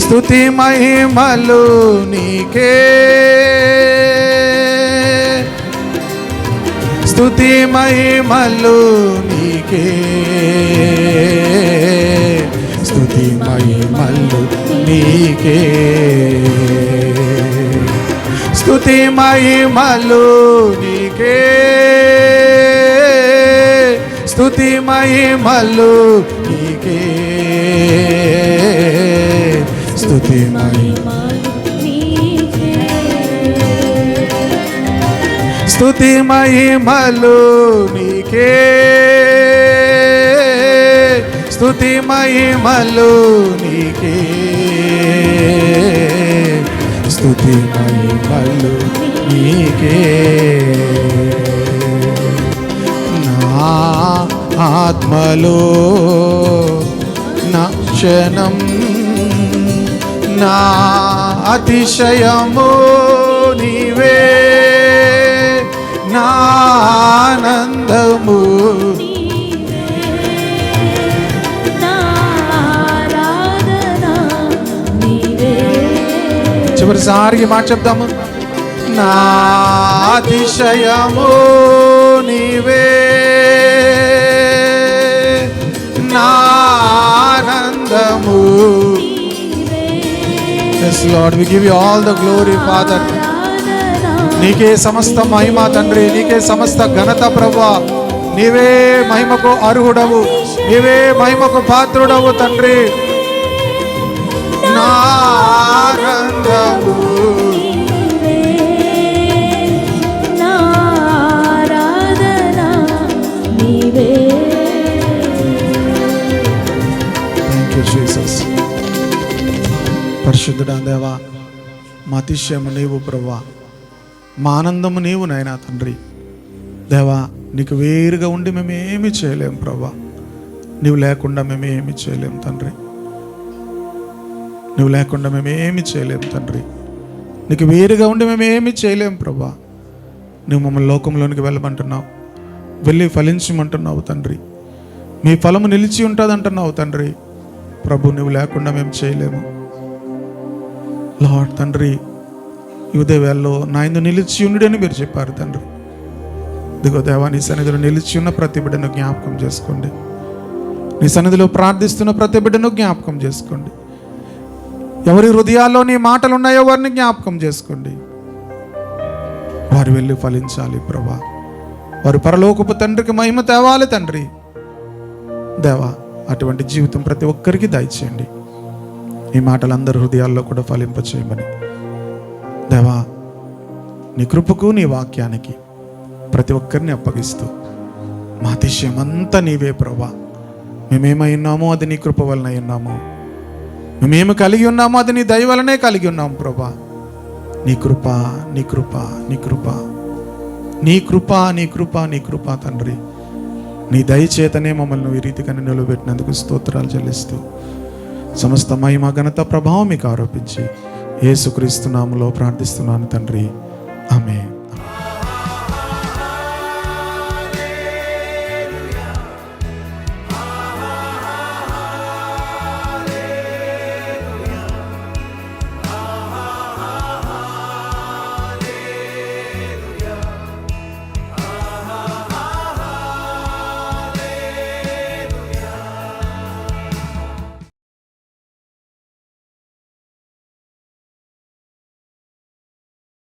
స్తుతి మహిమలు నీకే, స్తుతి మహిమలు నీకే, స్తుతి మహిమలు నీకే, స్తుతి మహిమలు నీకే, స్తుతి మహిమలు నీకే, స్తుతి మహిమలు నీకే. స్తుతి మహిమలు నీకే, స్తుతి మహిమలు నీకే, స్తుతి మహిమలు నీకే. నా ఆత్మలో నా క్షణం, నా అతిశయము నీవే, నా ఆనందము నా ఆరాధన నీవే. చివరిసారి మాట చెప్దాము. నా అతిశయము నీవే, నా ఆనందము. Yes Lord, we give you all the glory Father. నీకే సమస్త మహిమ తండ్రి, నీకే సమస్త ఘనత ప్రభువా. నీవే మహిమకు అర్హుడవు, నీవే మహిమకు పాత్రుడవు తండ్రి. నా ఆనందము నా ఆరాధన నీవే. Thank you Jesus. పరిశుద్ధుడా దేవా, మా అతిశయము నీవు ప్రభువా, మా ఆనందము నీవు నాయనా తండ్రి. దేవా, నీకు వేరుగా ఉండి మేమేమి చేయలేం ప్రభా. నీవు లేకుండా మేమేమి చేయలేం తండ్రి, నువ్వు లేకుండా మేమేమి చేయలేం తండ్రి. నీకు వేరుగా ఉండి మేమేమి చేయలేం ప్రభా. నువ్వు మమ్మల్ని లోకంలోనికి వెళ్ళమంటున్నావు, వెళ్ళి ఫలించమంటున్నావు తండ్రి. మీ ఫలము నిలిచి ఉంటుంది అంటున్నావు తండ్రి. ప్రభు, నువ్వు లేకుండా మేము చేయలేము లార్డ్ తండ్రి. ఈ ఉదయవేళలో నా యందు నిలిచి ఉండు అని మీరు చెప్పారు తండ్రి. ఇదిగో దేవా, నీ సన్నిధిలో నిలిచి ఉన్న ప్రతి బిడ్డను జ్ఞాపకం చేసుకోండి. నీ సన్నిధిలో ప్రార్థిస్తున్న ప్రతి బిడ్డను జ్ఞాపకం చేసుకోండి. ఎవరి హృదయాల్లో నీ మాటలు ఉన్నాయో వారిని జ్ఞాపకం చేసుకోండి. వారు వెళ్ళి ఫలించాలి ప్రభా. వారు పరలోకపు తండ్రికి మహిమ తేవాలి తండ్రి. దేవా, అటువంటి జీవితం ప్రతి ఒక్కరికి దయచేయండి. ఈ మాటలు అందరి హృదయాల్లో కూడా ఫలింపచేయమని దేవా, నీ కృపకు నీ వాక్యానికి ప్రతి ఒక్కరిని అప్పగిస్తూ, మా అతిశయం అంతా నీవే ప్రభా. మేమేమై ఉన్నామో అది నీ కృప వలన ఉన్నాము, మేమేమి కలిగి ఉన్నామో అది నీ దయ వలనే కలిగి ఉన్నాము ప్రభా. నీ కృప, నీ కృప, నీ కృప, నీ కృప, నీ కృప, నీ కృప తండ్రి. నీ దయచేతనే మమ్మల్ని ఈ రీతిగా నిలబెట్టినందుకు స్తోత్రాలు చెల్లిస్తూ, సమస్త మహిమ ఘనత ప్రభావం మీకు ఆరోపించి యేసుక్రీస్తు నామములో ప్రార్థిస్తున్నాను తండ్రి. ఆమేన్.